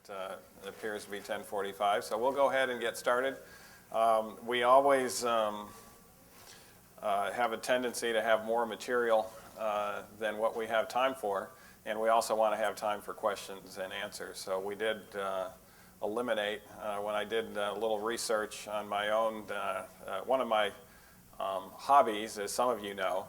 it appears to be 10:45, so we'll go ahead and get started. We always have a tendency to have more material than what we have time for, and we also want to have time for questions and answers. So we did eliminate, when I did a little research on my own, one of my hobbies, as some of you know,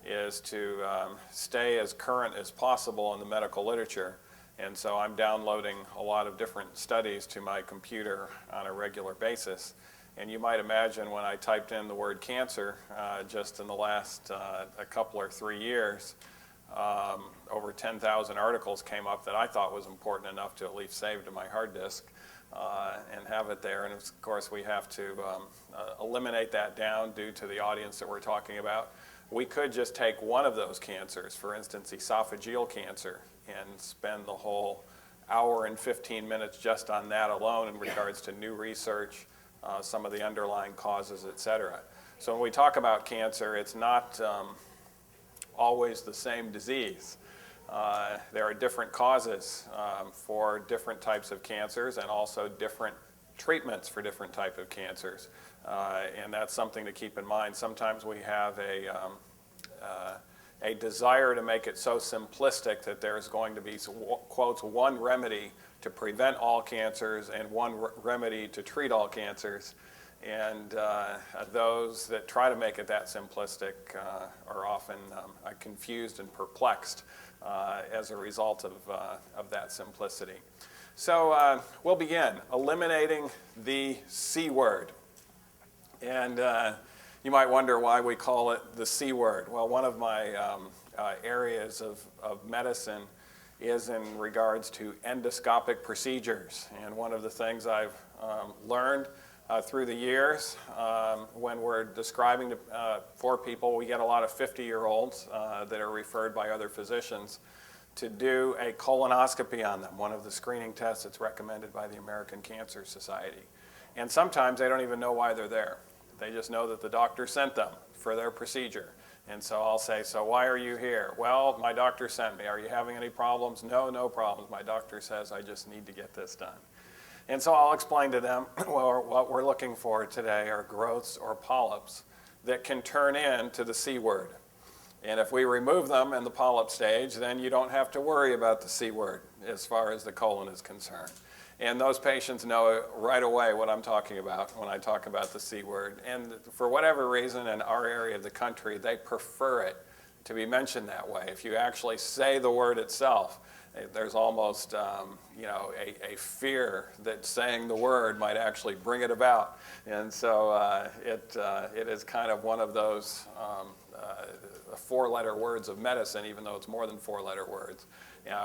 is to stay as current as possible in the medical literature. And so I'm downloading a lot of different studies to my computer on a regular basis. And you might imagine when I typed in the word cancer just in the last a couple or 3 years, over 10,000 articles came up that I thought was important enough to at least save to my hard disk and have it there. And of course we have to eliminate that down due to the audience that we're talking about. We could just take one of those cancers, for instance, esophageal cancer, and spend the whole hour and 15 minutes just on that alone in regards to new research, some of the underlying causes, et cetera. So when we talk about cancer, it's not always the same disease. There are different causes for different types of cancers and also different treatments for different types of cancers. And that's something to keep in mind. Sometimes we have a desire to make it so simplistic that there's going to be, quotes, one remedy to prevent all cancers and one remedy to treat all cancers. And those that try to make it that simplistic are often confused and perplexed as a result of that simplicity. So we'll begin eliminating the C word. And you might wonder why we call it the C word. Well, one of my areas of medicine is in regards to endoscopic procedures. And one of the things I've learned through the years, when we're describing for people, we get a lot of 50-year-olds that are referred by other physicians to do a colonoscopy on them, one of the screening tests that's recommended by the American Cancer Society. And sometimes they don't even know why they're there. They just know that the doctor sent them for their procedure. And so I'll say, so why are you here? Well, my doctor sent me. Are you having any problems? No, no problems. My doctor says I just need to get this done. And so I'll explain to them, well, what we're looking for today are growths or polyps that can turn into the C word. And if we remove them in the polyp stage, then you don't have to worry about the C word as far as the colon is concerned. And those patients know right away what I'm talking about when I talk about the C word. And for whatever reason in our area of the country, they prefer it to be mentioned that way. If you actually say the word itself, there's almost a fear that saying the word might actually bring it about. And so it is kind of one of those four-letter words of medicine, even though it's more than four-letter words.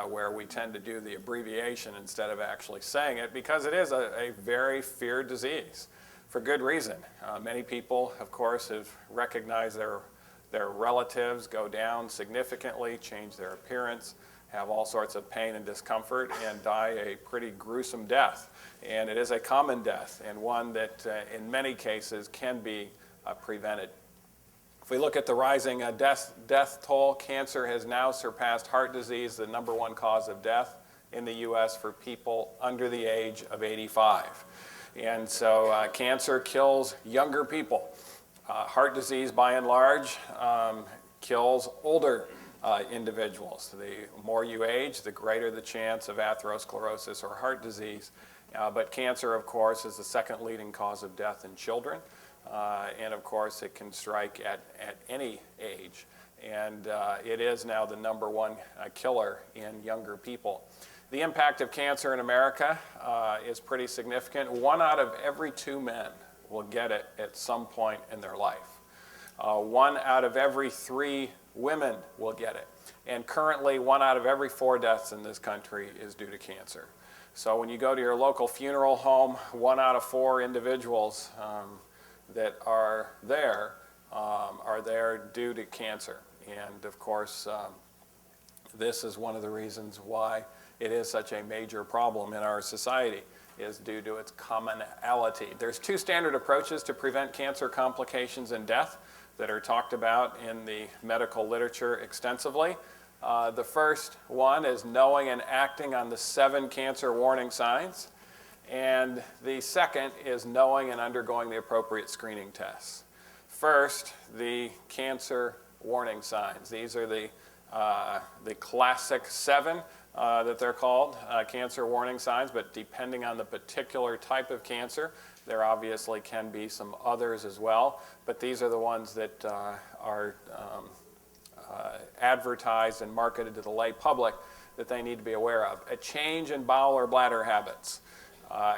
Where we tend to do the abbreviation instead of actually saying it, because it is a very feared disease for good reason. Many people, of course, have recognized their relatives go down significantly, change their appearance, have all sorts of pain and discomfort, and die a pretty gruesome death. And it is a common death, and one that in many cases can be prevented. If we look at the rising death toll, cancer has now surpassed heart disease, the #1 cause of death in the U.S. for people under the age of 85. And so cancer kills younger people. Heart disease, by and large, kills older individuals. The more you age, the greater the chance of atherosclerosis or heart disease. But cancer, of course, is the second leading cause of death in children. And of course, it can strike at any age. And it is now the #1 killer in younger people. The impact of cancer in America is pretty significant. 1 out of every 2 men will get it at some point in their life. 1 out of every 3 women will get it. And currently, 1 out of every 4 deaths in this country is due to cancer. So when you go to your local funeral home, 1 out of 4 individuals that are there due to cancer. And of course, this is one of the reasons why it is such a major problem in our society, is due to its commonality. There's 2 standard approaches to prevent cancer complications and death that are talked about in the medical literature extensively. The first one is knowing and acting on the 7 cancer warning signs. And the second is knowing and undergoing the appropriate screening tests. First, the cancer warning signs. These are the classic 7 that they're called, cancer warning signs, but depending on the particular type of cancer, there obviously can be some others as well, but these are the ones that are advertised and marketed to the lay public that they need to be aware of. A change in bowel or bladder habits.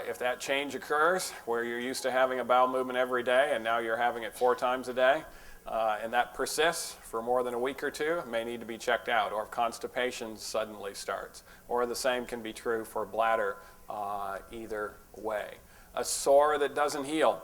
If that change occurs, where you're used to having a bowel movement every day and now you're having it 4 times a day, and that persists for more than a week or 2, it may need to be checked out. Or if constipation suddenly starts. Or the same can be true for bladder, either way. A sore that doesn't heal.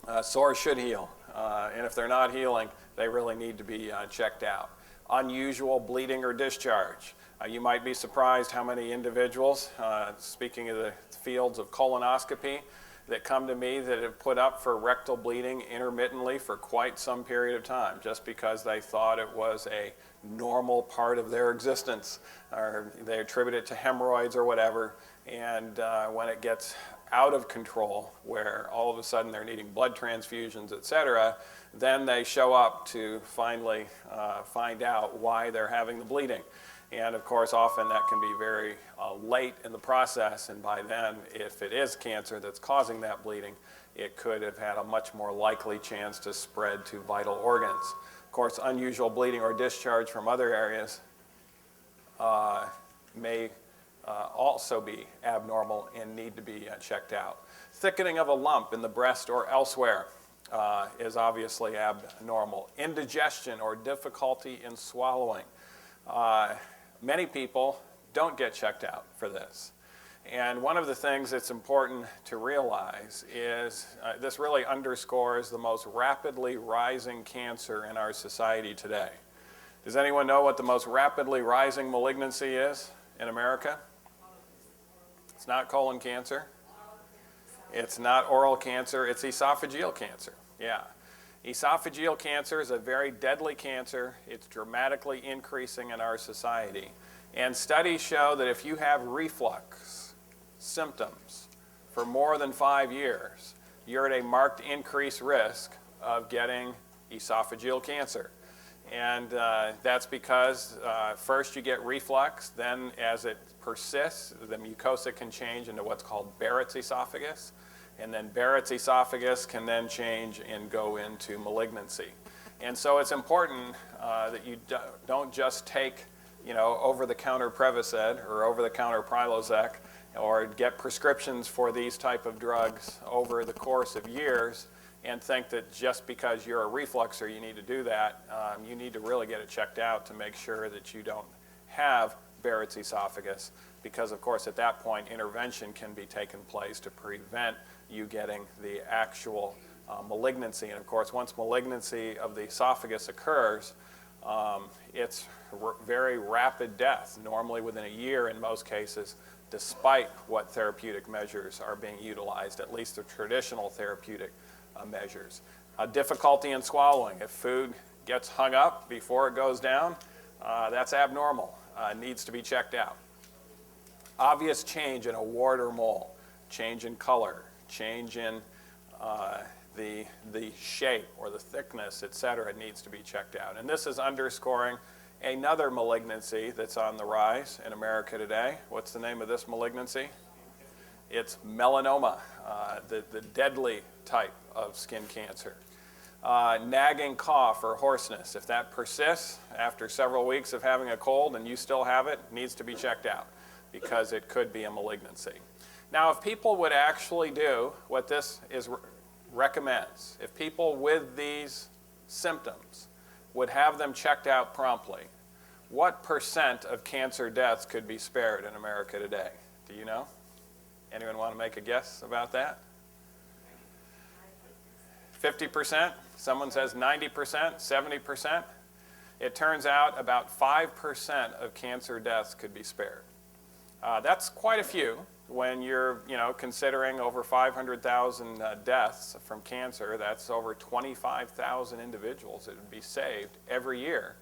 A sore should heal. And if they're not healing, they really need to be checked out. Unusual bleeding or discharge. You might be surprised how many individuals, speaking of the fields of colonoscopy, that come to me that have put up for rectal bleeding intermittently for quite some period of time, just because they thought it was a normal part of their existence, or they attribute it to hemorrhoids or whatever, and when it gets out of control, where all of a sudden they're needing blood transfusions, etc., then they show up to finally find out why they're having the bleeding. And of course, often that can be very late in the process, and by then, if it is cancer that's causing that bleeding, it could have had a much more likely chance to spread to vital organs. Of course, unusual bleeding or discharge from other areas may also be abnormal and need to be checked out. Thickening of a lump in the breast or elsewhere is obviously abnormal. Indigestion or difficulty in swallowing. Many people don't get checked out for this. And one of the things that's important to realize is this really underscores the most rapidly rising cancer in our society today. Does anyone know what the most rapidly rising malignancy is in America? It's not colon cancer. It's not oral cancer. It's esophageal cancer. Yeah. Esophageal cancer is a very deadly cancer. It's dramatically increasing in our society. And studies show that if you have reflux symptoms for more than 5 years, you're at a marked increased risk of getting esophageal cancer. And that's because first you get reflux, then as it persists, the mucosa can change into what's called Barrett's esophagus. And then Barrett's esophagus can then change and go into malignancy. And so it's important that you don't just take, over-the-counter Prevacid or over-the-counter Prilosec or get prescriptions for these type of drugs over the course of years and think that just because you're a refluxer you need to do that. You need to really get it checked out to make sure that you don't have Barrett's esophagus, because of course at that point intervention can be taken place to prevent you getting the actual malignancy. And of course once malignancy of the esophagus occurs, it's very rapid death, normally within a year in most cases, despite what therapeutic measures are being utilized, at least the traditional therapeutic measures. Difficulty in swallowing. If food gets hung up before it goes down, that's abnormal. Needs to be checked out. Obvious change in a wart or mole, change in color, change in the shape or the thickness, etc., needs to be checked out. And this is underscoring another malignancy that's on the rise in America today. What's the name of this malignancy? It's melanoma, the deadly type of skin cancer. Nagging cough or hoarseness. If that persists after several weeks of having a cold and you still have it, needs to be checked out because it could be a malignancy. Now, if people would actually do what this recommends, if people with these symptoms would have them checked out promptly, what % of cancer deaths could be spared in America today? Do you know? Anyone want to make a guess about that? 50%? Someone says 90%, 70%. It turns out about 5% of cancer deaths could be spared. That's quite a few when you're considering over 500,000 deaths from cancer. That's over 25,000 individuals that would be saved every year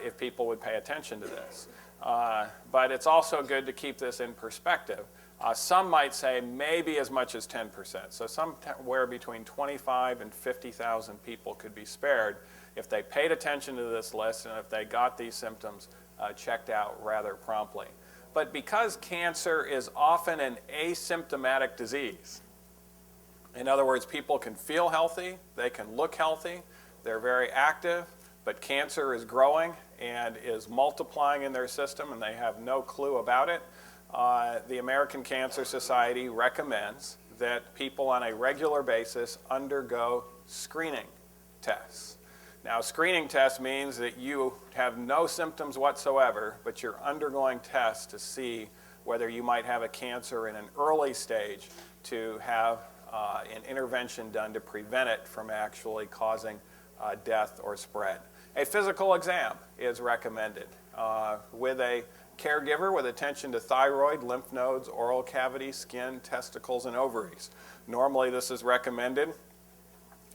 if people would pay attention to this. But it's also good to keep this in perspective. Some might say maybe as much as 10%. So somewhere between 25 and 50,000 people could be spared if they paid attention to this list and if they got these symptoms checked out rather promptly. But because cancer is often an asymptomatic disease, in other words, people can feel healthy, they can look healthy, they're very active, but cancer is growing and is multiplying in their system and they have no clue about it, the American Cancer Society recommends that people on a regular basis undergo screening tests. Now, screening test means that you have no symptoms whatsoever, but you're undergoing tests to see whether you might have a cancer in an early stage to have an intervention done to prevent it from actually causing death or spread. A physical exam is recommended with a caregiver with attention to thyroid, lymph nodes, oral cavity, skin, testicles, and ovaries. Normally this is recommended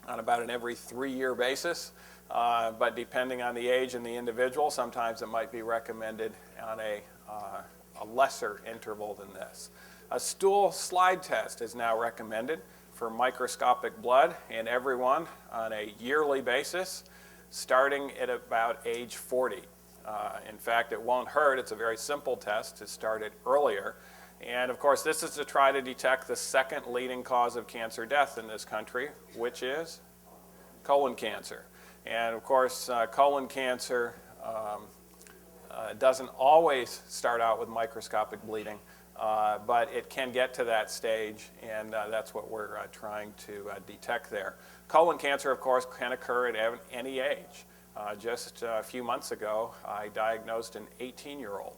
on about an every 3-year basis, but depending on the age and the individual, sometimes it might be recommended on a lesser interval than this. A stool slide test is now recommended for microscopic blood in everyone on a yearly basis, starting at about age 40. In fact, it won't hurt. It's a very simple test to start it earlier. And of course, this is to try to detect the second leading cause of cancer death in this country, which is colon cancer. And of course, colon cancer doesn't always start out with microscopic bleeding, but it can get to that stage, and that's what we're trying to detect there. Colon cancer, of course, can occur at any age. Just a few months ago, I diagnosed an 18-year-old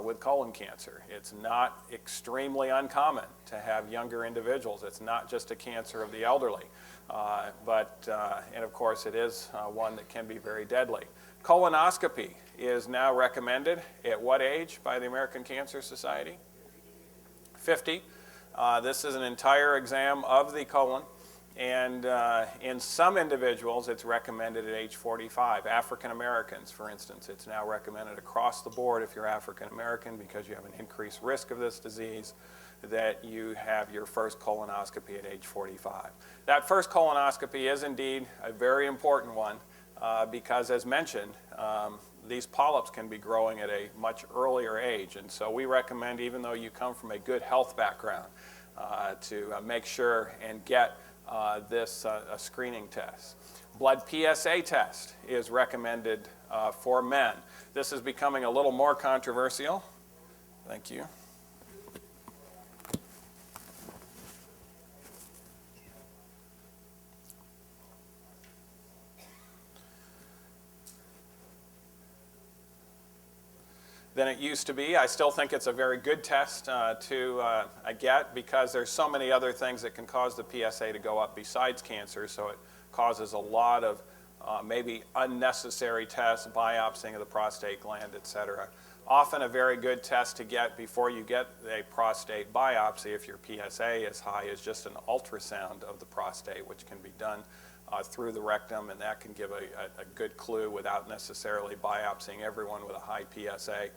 with colon cancer. It's not extremely uncommon to have younger individuals. It's not just a cancer of the elderly, and of course it is one that can be very deadly. Colonoscopy is now recommended at what age by the American Cancer Society? 50. This is an entire exam of the colon. And in some individuals, it's recommended at age 45. African Americans, for instance, it's now recommended across the board if you're African American because you have an increased risk of this disease that you have your first colonoscopy at age 45. That first colonoscopy is indeed a very important one because, as mentioned, these polyps can be growing at a much earlier age. And so we recommend, even though you come from a good health background, to make sure and get this screening test. Blood PSA test is recommended for men. This is becoming a little more controversial. Thank you. Than it used to be. I still think it's a very good test to get because there's so many other things that can cause the PSA to go up besides cancer, so it causes a lot of maybe unnecessary tests, biopsying of the prostate gland, etc. Often a very good test to get before you get a prostate biopsy if your PSA is high is just an ultrasound of the prostate, which can be done through the rectum, and that can give a good clue without necessarily biopsying everyone with a high PSA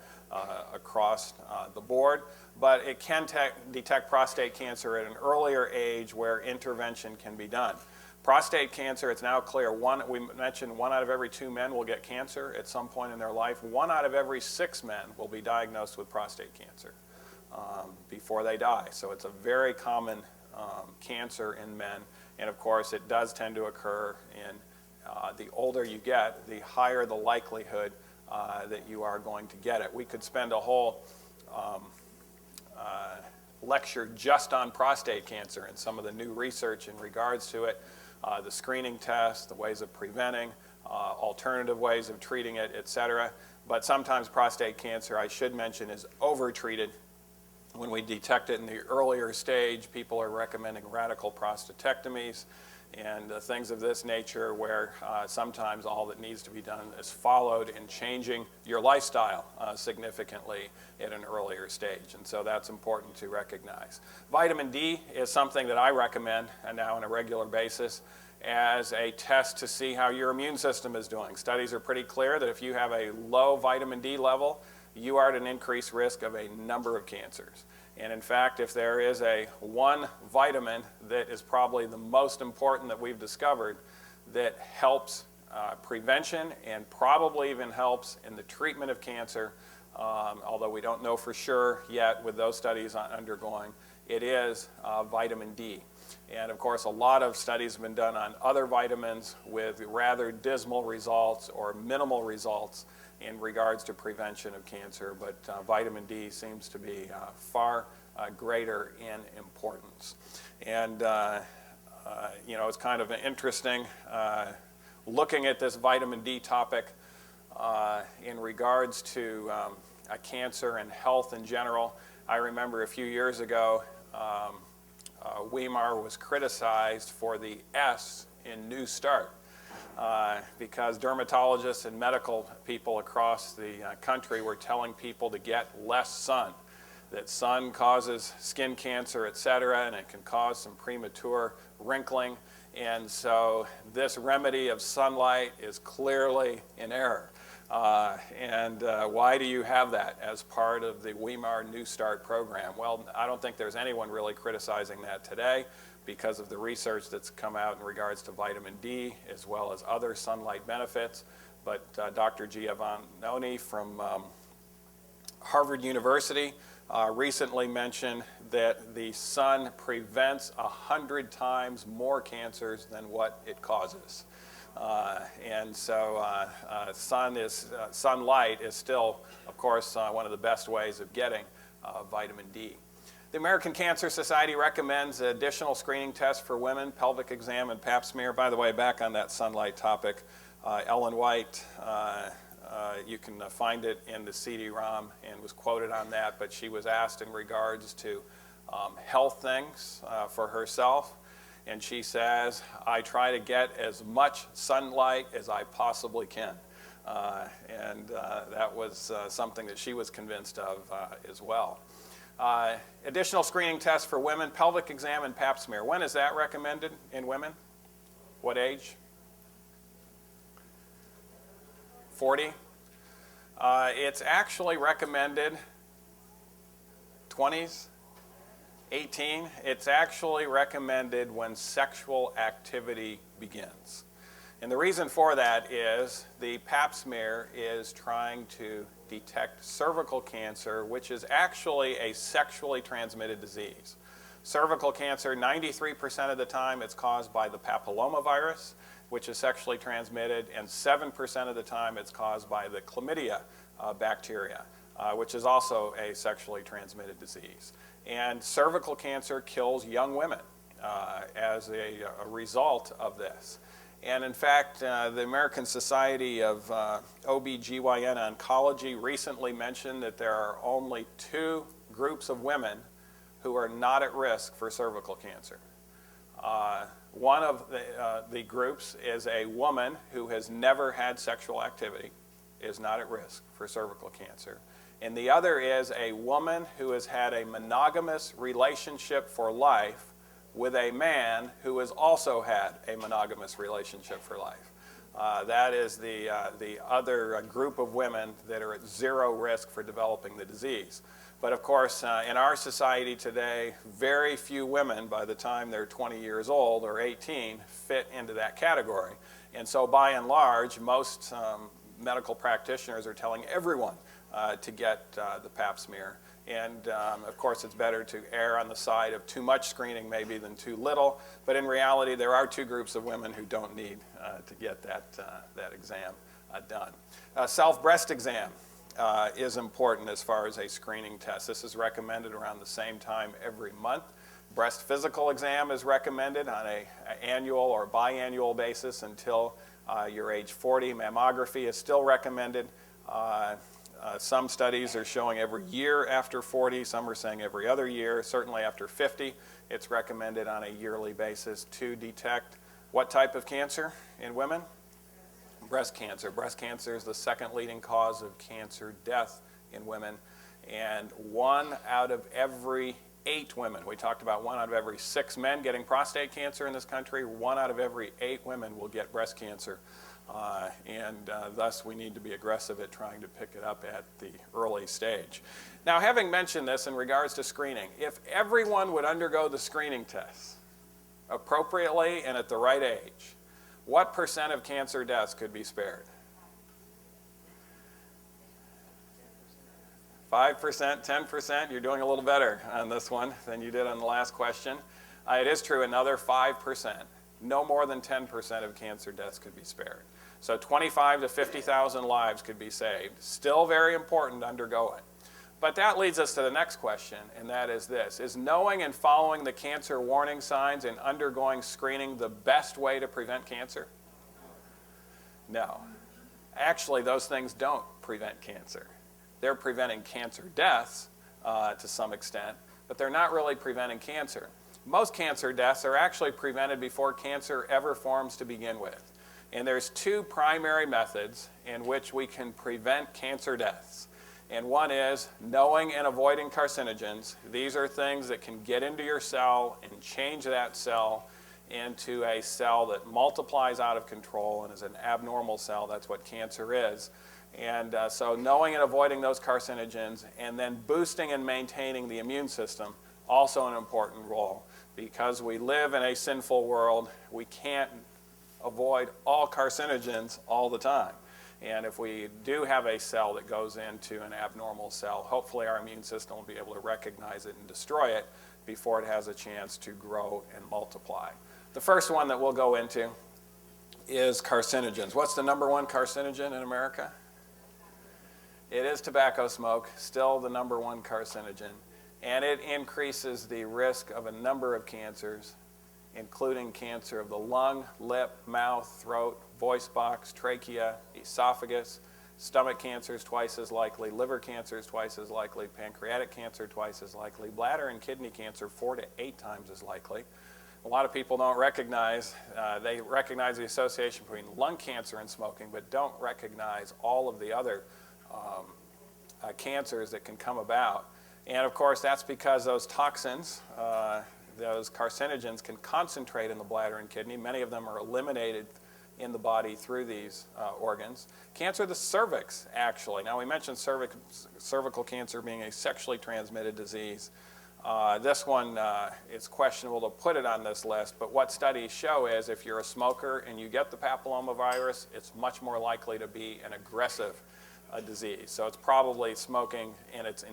across the board. But it can detect prostate cancer at an earlier age where intervention can be done. Prostate cancer, it's now clear, we mentioned 1 out of every 2 men will get cancer at some point in their life. 1 out of every 6 men will be diagnosed with prostate cancer before they die. So it's a very common cancer in men. And of course, it does tend to occur in the older you get, the higher the likelihood that you are going to get it. We could spend a whole lecture just on prostate cancer and some of the new research in regards to it, the screening tests, the ways of preventing, alternative ways of treating it, etc. But sometimes prostate cancer, I should mention, is overtreated. When we detect it in the earlier stage, people are recommending radical prostatectomies and things of this nature where sometimes all that needs to be done is followed in changing your lifestyle significantly at an earlier stage. And so that's important to recognize. Vitamin D is something that I recommend now on a regular basis. as a test to see how your immune system is doing. Studies are pretty clear that if you have a low vitamin D level, you are at an increased risk of a number of cancers. And in fact, if there is one vitamin that is probably the most important that we've discovered that helps prevention and probably even helps in the treatment of cancer, although we don't know for sure yet with those studies undergoing, it is vitamin D. And of course, a lot of studies have been done on other vitamins with rather dismal results or minimal results in regards to prevention of cancer, but vitamin D seems to be far greater in importance. And you know, it's kind of interesting looking at this vitamin D topic in regards to cancer and health in general. I remember a few years ago, Weimar was criticized for the S in New Start because dermatologists and medical people across the country were telling people to get less sun, that sun causes skin cancer, et cetera, and it can cause some premature wrinkling. And so this remedy of sunlight is clearly in error. Why do you have that as part of the Weimar New Start program? Well, I don't think there's anyone really criticizing that today because of the research that's come out in regards to vitamin D as well as other sunlight benefits. But Dr. Giovannoni from Harvard University recently mentioned that the sun prevents 100 times more cancers than what it causes. Sunlight is still, of course, one of the best ways of getting vitamin D. The American Cancer Society recommends additional screening tests for women, pelvic exam and pap smear. By the way, back on that sunlight topic, Ellen White, you can find it in the CD-ROM and was quoted on that, but she was asked in regards to health things for herself. And she says, I try to get as much sunlight as I possibly can. That was something that she was convinced of as well. Additional screening tests for women, pelvic exam and pap smear. When is that recommended in women? What age? 40? It's actually recommended 20s. 18, it's actually recommended when sexual activity begins. And the reason for that is the pap smear is trying to detect cervical cancer, which is actually a sexually transmitted disease. Cervical cancer, 93% of the time it's caused by the papillomavirus, which is sexually transmitted, and 7% of the time it's caused by the chlamydia bacteria, which is also a sexually transmitted disease. And cervical cancer kills young women as a result of this. And in fact, the American Society of OB/GYN Oncology recently mentioned that there are only 2 groups of women who are not at risk for cervical cancer. One of the groups is a woman who has never had sexual activity, is not at risk for cervical cancer. And the other is a woman who has had a monogamous relationship for life with a man who has also had a monogamous relationship for life. That is the other group of women that are at 0 risk for developing the disease. But of course, in our society today, very few women, by the time they're 20 years old or 18, fit into that category. And so by and large, most medical practitioners are telling everyone to get the pap smear. And of course, it's better to err on the side of too much screening maybe than too little. But in reality, there are 2 groups of women who don't need to get that exam done. Self-breast exam is important as far as a screening test. This is recommended around the same time every month. Breast physical exam is recommended on an annual or biannual basis until you're age 40. Mammography is still recommended. Some studies are showing every year after 40. Some are saying every other year. Certainly after 50, it's recommended on a yearly basis to detect what type of cancer in women? Breast cancer. Breast cancer is the 2nd leading cause of cancer death in women. And 1 out of every 8 women. We talked about 1 out of every 6 men getting prostate cancer in this country. 1 out of every 8 women will get breast cancer. Thus we need to be aggressive at trying to pick it up at the early stage. Now, having mentioned this in regards to screening, if everyone would undergo the screening tests appropriately and at the right age, what % of cancer deaths could be spared? 5%, 10%? You're doing a little better on this one than you did on the last question. It is true, another 5%. No more than 10% of cancer deaths could be spared. So 25 to 50,000 lives could be saved. Still very important to undergo it. But that leads us to the next question, and that is this. Is knowing and following the cancer warning signs and undergoing screening the best way to prevent cancer? No. Actually, those things don't prevent cancer. They're preventing cancer deaths to some extent, but they're not really preventing cancer. Most cancer deaths are actually prevented before cancer ever forms to begin with. And there's 2 primary methods in which we can prevent cancer deaths. And one is knowing and avoiding carcinogens. These are things that can get into your cell and change that cell into a cell that multiplies out of control and is an abnormal cell. That's what cancer is. And so knowing and avoiding those carcinogens, and then boosting and maintaining the immune system, also an important role. Because we live in a sinful world, we can't avoid all carcinogens all the time. And if we do have a cell that goes into an abnormal cell, hopefully our immune system will be able to recognize it and destroy it before it has a chance to grow and multiply. The first one that we'll go into is carcinogens. What's the #1 carcinogen in America? It is tobacco smoke, still the #1 carcinogen. And it increases the risk of a number of cancers, including cancer of the lung, lip, mouth, throat, voice box, trachea, esophagus. Stomach cancer is twice as likely, liver cancer is twice as likely, pancreatic cancer twice as likely, bladder and kidney cancer 4 to 8 times as likely. A lot of people don't recognize, they recognize the association between lung cancer and smoking, but don't recognize all of the other cancers that can come about. And of course, that's because those toxins, those carcinogens can concentrate in the bladder and kidney. Many of them are eliminated in the body through these organs. Cancer of the cervix, actually. Now, we mentioned cervical cancer being a sexually transmitted disease. This one, it's questionable to put it on this list, but what studies show is if you're a smoker and you get the papillomavirus, it's much more likely to be an aggressive disease. So it's probably smoking and its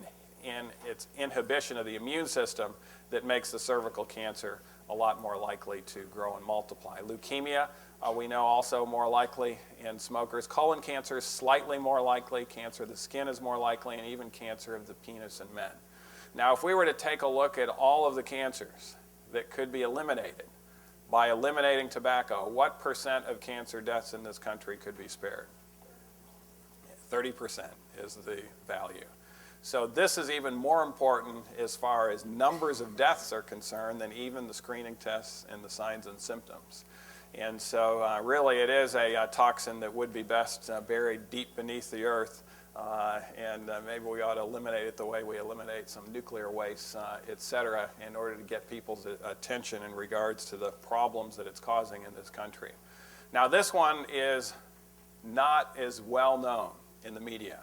inhibition of the immune system that makes the cervical cancer a lot more likely to grow and multiply. Leukemia, we know also more likely in smokers. Colon cancer is slightly more likely. Cancer of the skin is more likely, and even cancer of the penis in men. Now, if we were to take a look at all of the cancers that could be eliminated by eliminating tobacco, what % of cancer deaths in this country could be spared? 30% is the value. So this is even more important as far as numbers of deaths are concerned than even the screening tests and the signs and symptoms. And so really it is a toxin that would be best buried deep beneath the earth, and maybe we ought to eliminate it the way we eliminate some nuclear waste, et cetera, in order to get people's attention in regards to the problems that it's causing in this country. Now, this one is not as well known in the media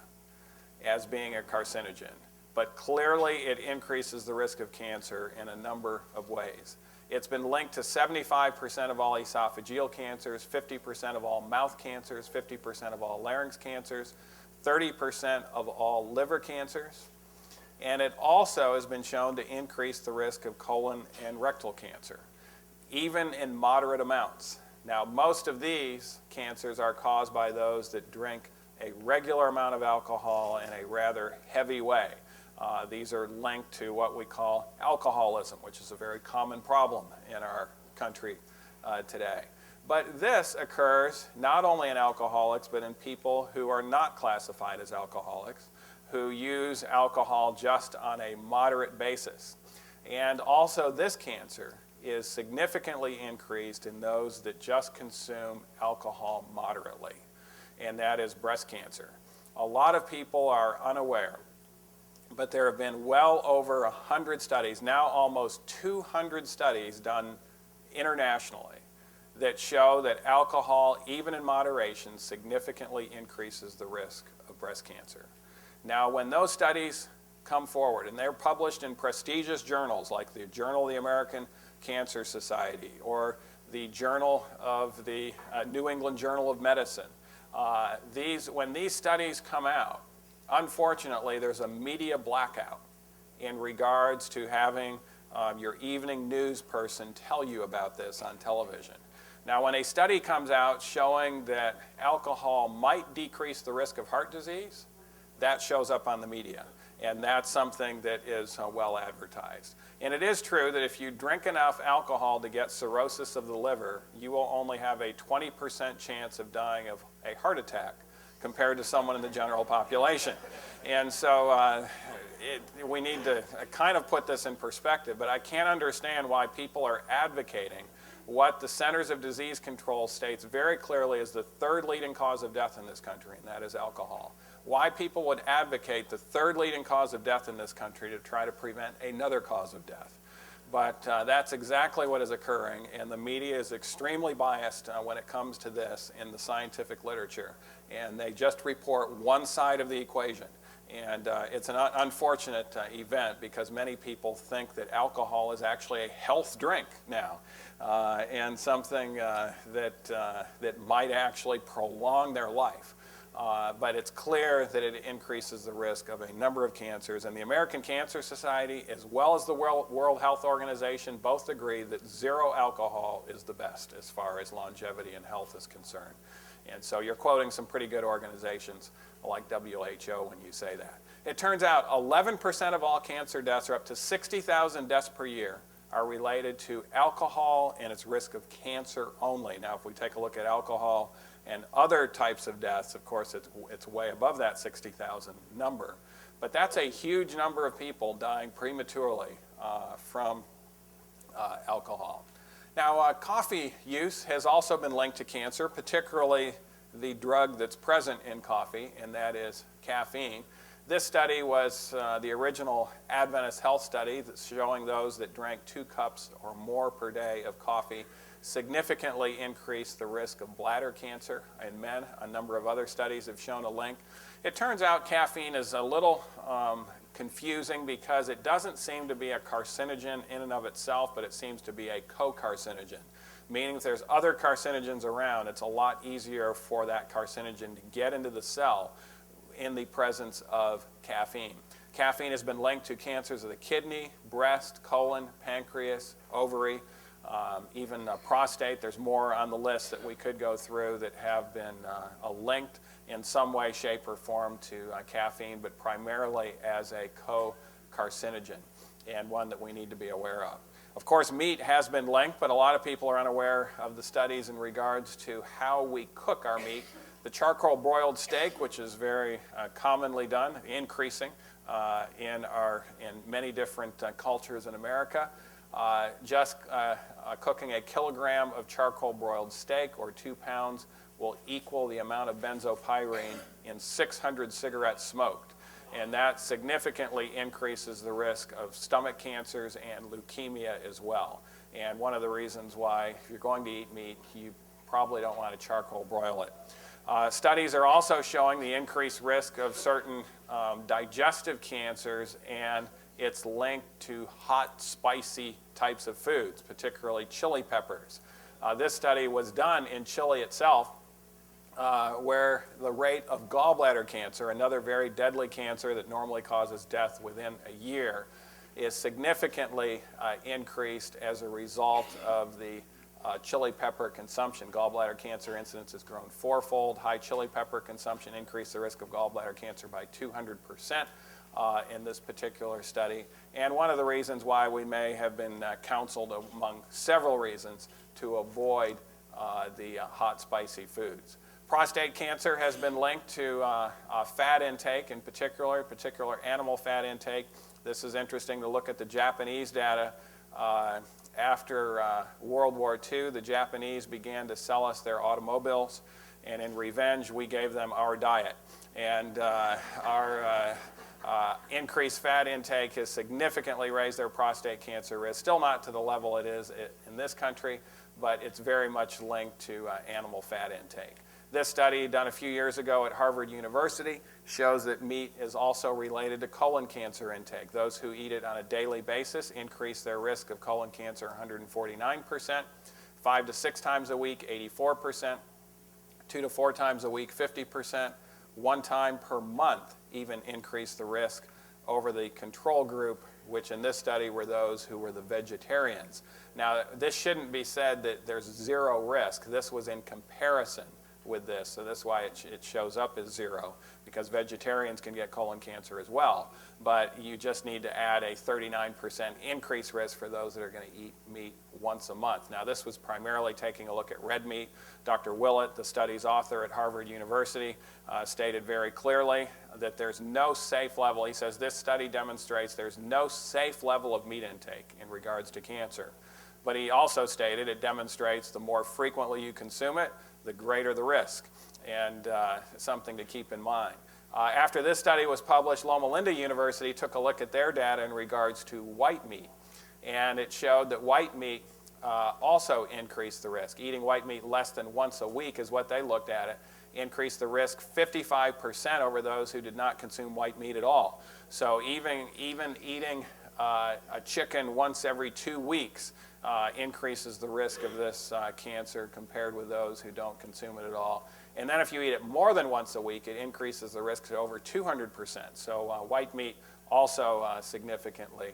as being a carcinogen, but clearly it increases the risk of cancer in a number of ways. It's been linked to 75% of all esophageal cancers, 50% of all mouth cancers, 50% of all larynx cancers, 30% of all liver cancers, and it also has been shown to increase the risk of colon and rectal cancer, even in moderate amounts. Now, most of these cancers are caused by those that drink a regular amount of alcohol in a rather heavy way. These are linked to what we call alcoholism, which is a very common problem in our country today. But this occurs not only in alcoholics, but in people who are not classified as alcoholics, who use alcohol just on a moderate basis. And also this cancer is significantly increased in those that just consume alcohol moderately, and that is breast cancer. A lot of people are unaware but there have been well over 100 studies, now almost 200 studies done internationally, that show that alcohol, even in moderation, significantly increases the risk of breast cancer. Now, when those studies come forward, and they're published in prestigious journals like the Journal of the American Cancer Society or the Journal of the New England Journal of Medicine, when these studies come out, unfortunately, there's a media blackout in regards to having your evening news person tell you about this on television. Now, when a study comes out showing that alcohol might decrease the risk of heart disease, that shows up on the media. And that's something that is well advertised. And it is true that if you drink enough alcohol to get cirrhosis of the liver, you will only have a 20% chance of dying of a heart attack compared to someone in the general population. And so we need to kind of put this in perspective, but I can't understand why people are advocating what the Centers of Disease Control states very clearly is the third leading cause of death in this country, and that is alcohol. Why people would advocate the third leading cause of death in this country to try to prevent another cause of death. But that's exactly what is occurring, and the media is extremely biased when it comes to this in the scientific literature. And they just report one side of the equation. And it's an unfortunate event because many people think that alcohol is actually a health drink now and something that might actually prolong their life. But it's clear that it increases the risk of a number of cancers. And the American Cancer Society, as well as the World Health Organization, both agree that zero alcohol is the best as far as longevity and health is concerned. And so you're quoting some pretty good organizations like WHO when you say that. It turns out 11% of all cancer deaths, or up to 60,000 deaths per year, are related to alcohol and its risk of cancer only. Now, if we take a look at alcohol and other types of deaths, of course, it's way above that 60,000 number. But that's a huge number of people dying prematurely from alcohol. Now, coffee use has also been linked to cancer, particularly the drug that's present in coffee, and that is caffeine. This study was the original Adventist Health study that's showing those that drank 2 cups or more per day of coffee significantly increased the risk of bladder cancer in men. A number of other studies have shown a link. It turns out caffeine is a little confusing because it doesn't seem to be a carcinogen in and of itself, but it seems to be a co-carcinogen, meaning if there's other carcinogens around, it's a lot easier for that carcinogen to get into the cell in the presence of caffeine. Caffeine has been linked to cancers of the kidney, breast, colon, pancreas, ovary, even prostate. There's more on the list that we could go through that have been linked in some way, shape, or form to caffeine, but primarily as a co-carcinogen and one that we need to be aware of. Of course, meat has been linked, but a lot of people are unaware of the studies in regards to how we cook our meat. The charcoal broiled steak, which is very commonly done, increasing in many different cultures in America. Cooking a kilogram of charcoal broiled steak, or 2 pounds, will equal the amount of benzopyrene in 600 cigarettes smoked. And that significantly increases the risk of stomach cancers and leukemia as well. And one of the reasons why, if you're going to eat meat, you probably don't want to charcoal broil it. Studies are also showing the increased risk of certain digestive cancers, and it's linked to hot, spicy types of foods, particularly chili peppers. This study was done in Chile itself, where the rate of gallbladder cancer, another very deadly cancer that normally causes death within a year, is significantly increased as a result of the chili pepper consumption. Gallbladder cancer incidence has grown 4-fold. High chili pepper consumption increased the risk of gallbladder cancer by 200% in this particular study. And one of the reasons why we may have been counseled, among several reasons, to avoid the hot, spicy foods. Prostate cancer has been linked to fat intake, in particular animal fat intake. This is interesting to look at the Japanese data. After World War II, the Japanese began to sell us their automobiles, and in revenge, we gave them our diet. And our increased fat intake has significantly raised their prostate cancer risk. Still not to the level it is in this country, but it's very much linked to animal fat intake. This study done a few years ago at Harvard University shows that meat is also related to colon cancer intake. Those who eat it on a daily basis increase their risk of colon cancer 149%, 5 to 6 times a week, 84%, 2 to 4 times a week, 50%, 1 time per month even increased the risk over the control group, which in this study were those who were the vegetarians. Now, this shouldn't be said that there's zero risk. This was in comparison with this, so that's why it shows up as 0, because vegetarians can get colon cancer as well, but you just need to add a 39% increased risk for those that are going to eat meat once a month. Now, this was primarily taking a look at red meat. Dr. Willett, the study's author at Harvard University, stated very clearly that there's no safe level. He says this study demonstrates there's no safe level of meat intake in regards to cancer. But he also stated it demonstrates the more frequently you consume it, the greater the risk, and something to keep in mind. After this study was published, Loma Linda University took a look at their data in regards to white meat, and it showed that white meat also increased the risk. Eating white meat less than once a week is what they looked at it, increased the risk 55% over those who did not consume white meat at all. So even eating a chicken once every 2 weeks increases the risk of this cancer compared with those who don't consume it at all. And then if you eat it more than once a week, it increases the risk to over 200%. So white meat also significantly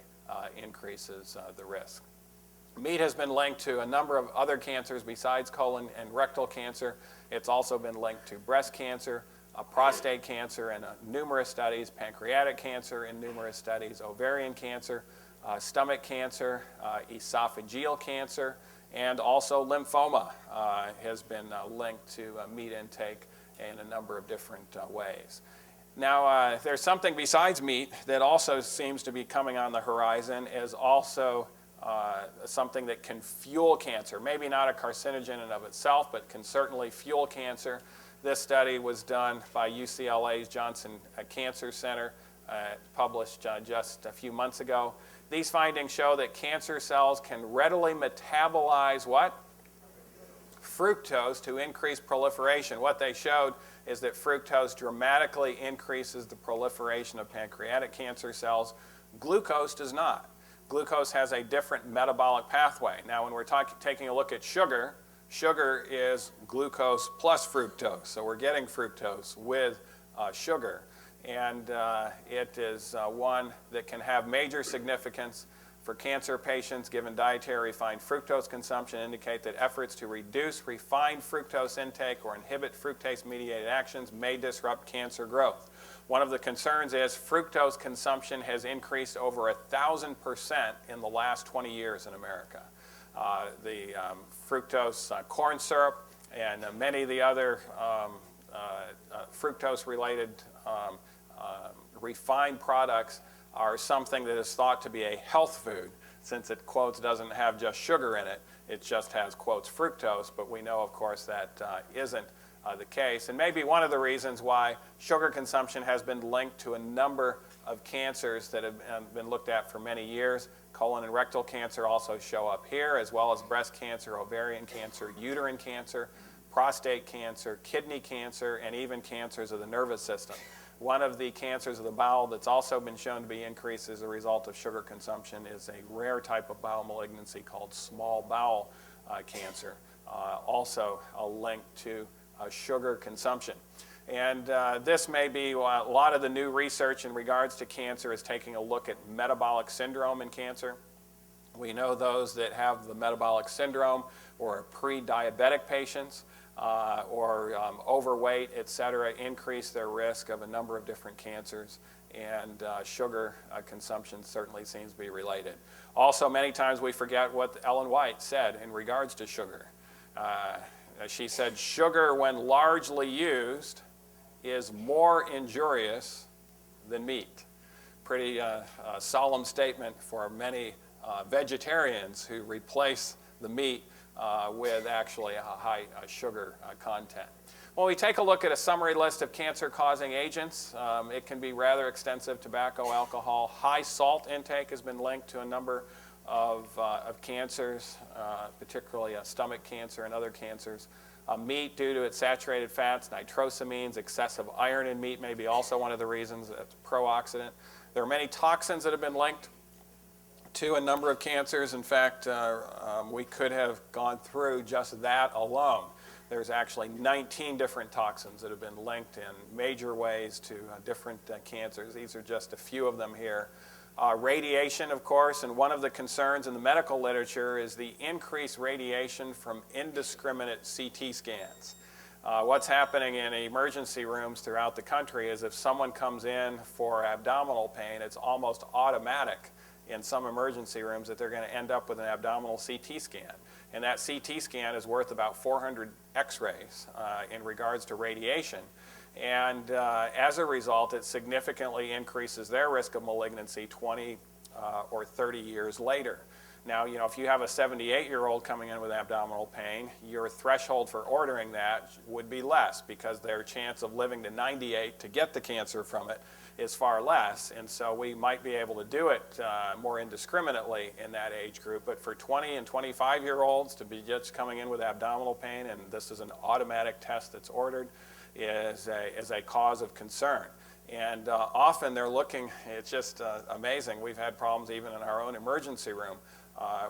increases the risk. Meat has been linked to a number of other cancers besides colon and rectal cancer. It's also been linked to breast cancer, prostate cancer in numerous studies, pancreatic cancer in numerous studies, ovarian cancer, stomach cancer, esophageal cancer, and also lymphoma has been linked to meat intake in a number of different ways. Now, there's something besides meat that also seems to be coming on the horizon, is also something that can fuel cancer. Maybe not a carcinogen in and of itself, but can certainly fuel cancer. This study was done by UCLA's Johnson Cancer Center, published just a few months ago. These findings show that cancer cells can readily metabolize what? Fructose to increase proliferation. What they showed is that fructose dramatically increases the proliferation of pancreatic cancer cells. Glucose does not. Glucose has a different metabolic pathway. Now, when we're taking a look at sugar, sugar is glucose plus fructose. So we're getting fructose with sugar. And it is one that can have major significance for cancer patients. Given dietary refined fructose consumption indicate that efforts to reduce refined fructose intake or inhibit fructase-mediated actions may disrupt cancer growth. One of the concerns is fructose consumption has increased over 1,000% in the last 20 years in America. The fructose corn syrup and many of the other fructose-related refined products are something that is thought to be a health food, since it, quotes, doesn't have just sugar in it, it just has, quotes, fructose, but we know, of course, that isn't the case. And maybe one of the reasons why sugar consumption has been linked to a number of cancers that have been looked at for many years. Colon and rectal cancer also show up here, as well as breast cancer, ovarian cancer, uterine cancer, prostate cancer, kidney cancer, and even cancers of the nervous system. One of the cancers of the bowel that's also been shown to be increased as a result of sugar consumption is a rare type of bowel malignancy called small bowel cancer, also a link to sugar consumption. And this may be a lot of the new research in regards to cancer is taking a look at metabolic syndrome in cancer. We know those that have the metabolic syndrome or are pre-diabetic patients or overweight, et cetera, increase their risk of a number of different cancers, and sugar consumption certainly seems to be related. Also, many times we forget what Ellen White said in regards to sugar. She said, sugar, when largely used, is more injurious than meat. Pretty solemn statement for many vegetarians who replace the meat with actually a high sugar content. When we take a look at a summary list of cancer-causing agents, it can be rather extensive. Tobacco, alcohol, high salt intake has been linked to a number of cancers, particularly stomach cancer and other cancers. Meat, due to its saturated fats, nitrosamines, excessive iron in meat may be also one of the reasons. It's pro-oxidant. There are many toxins that have been linked to a number of cancers. In fact, we could have gone through just that alone. There's actually 19 different toxins that have been linked in major ways to different cancers. These are just a few of them here. Radiation, of course, and one of the concerns in the medical literature is the increased radiation from indiscriminate CT scans. What's happening in emergency rooms throughout the country is if someone comes in for abdominal pain, it's almost automatic in some emergency rooms that they're going to end up with an abdominal CT scan. And that CT scan is worth about 400 x-rays in regards to radiation. And as a result, it significantly increases their risk of malignancy 20 or 30 years later. Now, you know, if you have a 78-year-old coming in with abdominal pain, your threshold for ordering that would be less because their chance of living to 98 to get the cancer from it is far less. And so we might be able to do it more indiscriminately in that age group. But for 20 and 25-year-olds to be just coming in with abdominal pain, and this is an automatic test that's ordered, is a cause of concern. And often they're looking, it's just amazing. We've had problems even in our own emergency room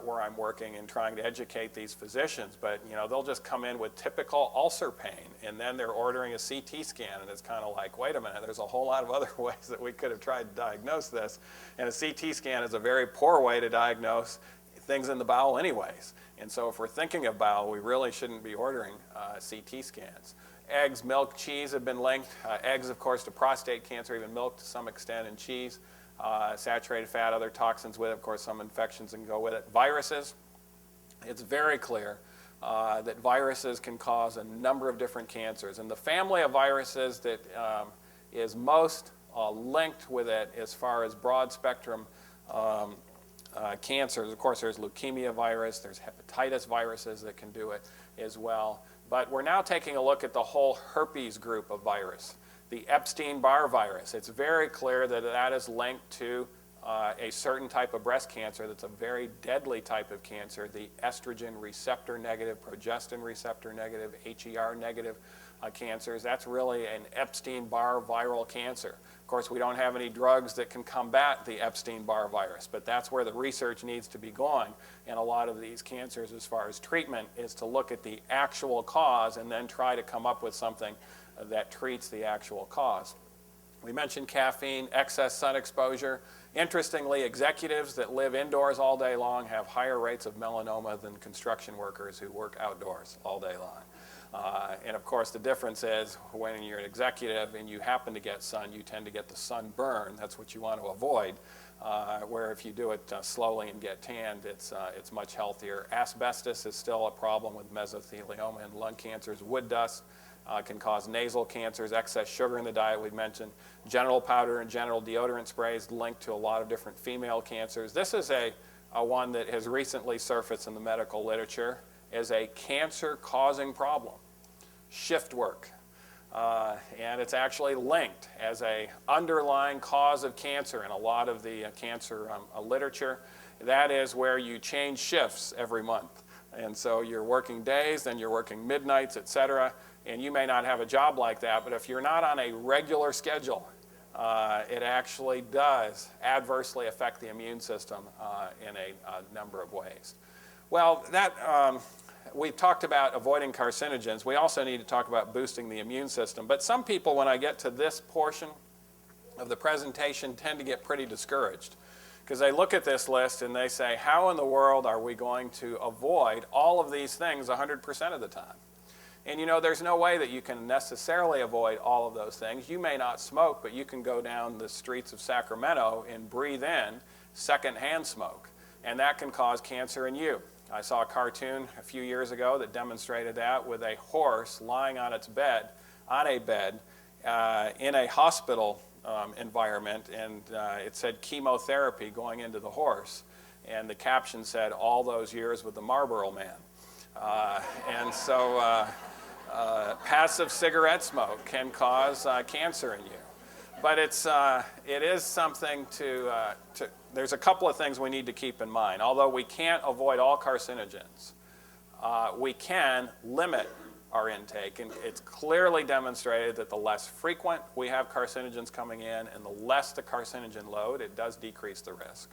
where I'm working and trying to educate these physicians. But you know, they'll just come in with typical ulcer pain, and then they're ordering a CT scan, and it's kind of like, wait a minute, there's a whole lot of other ways that we could have tried to diagnose this. And a CT scan is a very poor way to diagnose things in the bowel anyways. And so if we're thinking of bowel, we really shouldn't be ordering CT scans. Eggs, milk, cheese have been linked. Eggs, of course, to prostate cancer, even milk to some extent, and cheese. Saturated fat, other toxins with it, of course, some infections can go with it. Viruses, it's very clear that viruses can cause a number of different cancers. And the family of viruses that is most linked with it as far as broad spectrum cancers, of course, there's leukemia virus, there's hepatitis viruses that can do it as well. But we're now taking a look at the whole herpes group of virus. The Epstein-Barr virus, it's very clear that that is linked to a certain type of breast cancer that's a very deadly type of cancer, the estrogen receptor negative, progestin receptor negative, HER negative cancers. That's really an Epstein-Barr viral cancer. Of course, we don't have any drugs that can combat the Epstein-Barr virus, but that's where the research needs to be going in a lot of these cancers as far as treatment, is to look at the actual cause and then try to come up with something that treats the actual cause. We mentioned caffeine, excess sun exposure. Interestingly, executives that live indoors all day long have higher rates of melanoma than construction workers who work outdoors all day long. And of course, the difference is when you're an executive and you happen to get sun, you tend to get the sunburn. That's what you want to avoid. Where if you do it slowly and get tanned, it's much healthier. Asbestos is still a problem with mesothelioma and lung cancers. Wood dust can cause nasal cancers. Excess sugar in the diet, we've mentioned. Genital powder and genital deodorant sprays linked to a lot of different female cancers. This is a one that has recently surfaced in the medical literature as a cancer-causing problem. Shift work. And it's actually linked as a underlying cause of cancer in a lot of the cancer literature. That is where you change shifts every month. And so you're working days, then you're working midnights, et cetera. And you may not have a job like that, but if you're not on a regular schedule, it actually does adversely affect the immune system in a number of ways. Well, we've talked about avoiding carcinogens. We also need to talk about boosting the immune system. But some people, when I get to this portion of the presentation, tend to get pretty discouraged because they look at this list and they say, how in the world are we going to avoid all of these things 100% of the time? And you know, there's no way that you can necessarily avoid all of those things. You may not smoke, but you can go down the streets of Sacramento and breathe in secondhand smoke, and that can cause cancer in you. I saw a cartoon a few years ago that demonstrated that with a horse lying on its bed, in a hospital environment, and it said chemotherapy going into the horse, and the caption said, all those years with the Marlboro Man. And so Passive cigarette smoke can cause cancer in you. But it is something there's a couple of things we need to keep in mind. Although we can't avoid all carcinogens, we can limit our intake. And it's clearly demonstrated that the less frequent we have carcinogens coming in and the less the carcinogen load, it does decrease the risk.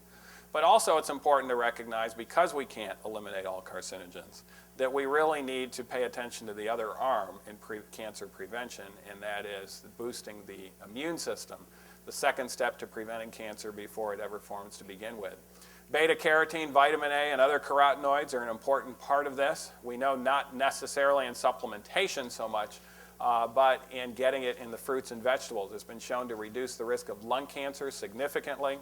But also it's important to recognize, because we can't eliminate all carcinogens, that we really need to pay attention to the other arm in cancer prevention, and that is boosting the immune system, the second step to preventing cancer before it ever forms to begin with. Beta-carotene, vitamin A, and other carotenoids are an important part of this. We know not necessarily in supplementation so much, but in getting it in the fruits and vegetables. It's been shown to reduce the risk of lung cancer significantly,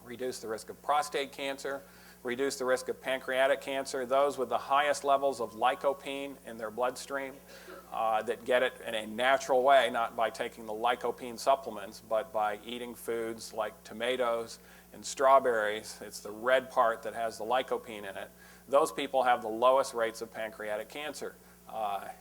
reduce the risk of prostate cancer, reduce the risk of pancreatic cancer. Those with the highest levels of lycopene in their bloodstream that get it in a natural way, not by taking the lycopene supplements, but by eating foods like tomatoes and strawberries. It's the red part that has the lycopene in it. Those people have the lowest rates of pancreatic cancer.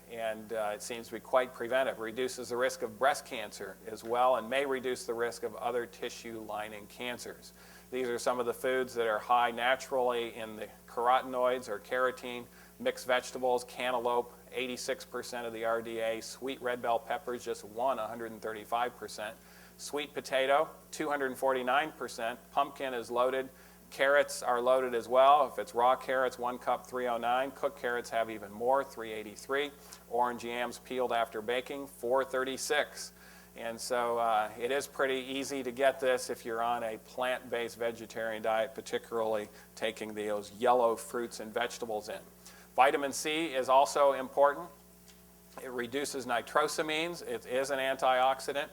It seems to be quite preventive. Reduces the risk of breast cancer as well, and may reduce the risk of other tissue lining cancers. These are some of the foods that are high naturally in the carotenoids or carotene. Mixed vegetables, cantaloupe, 86% of the RDA. Sweet red bell peppers, just 135%. Sweet potato, 249%. Pumpkin is loaded. Carrots are loaded as well. If it's raw carrots, 1 cup, 309. Cooked carrots have even more, 383. Orange yams peeled after baking, 436. And so it is pretty easy to get this if you're on a plant-based vegetarian diet, particularly taking those yellow fruits and vegetables in. Vitamin C is also important. It reduces nitrosamines. It is an antioxidant,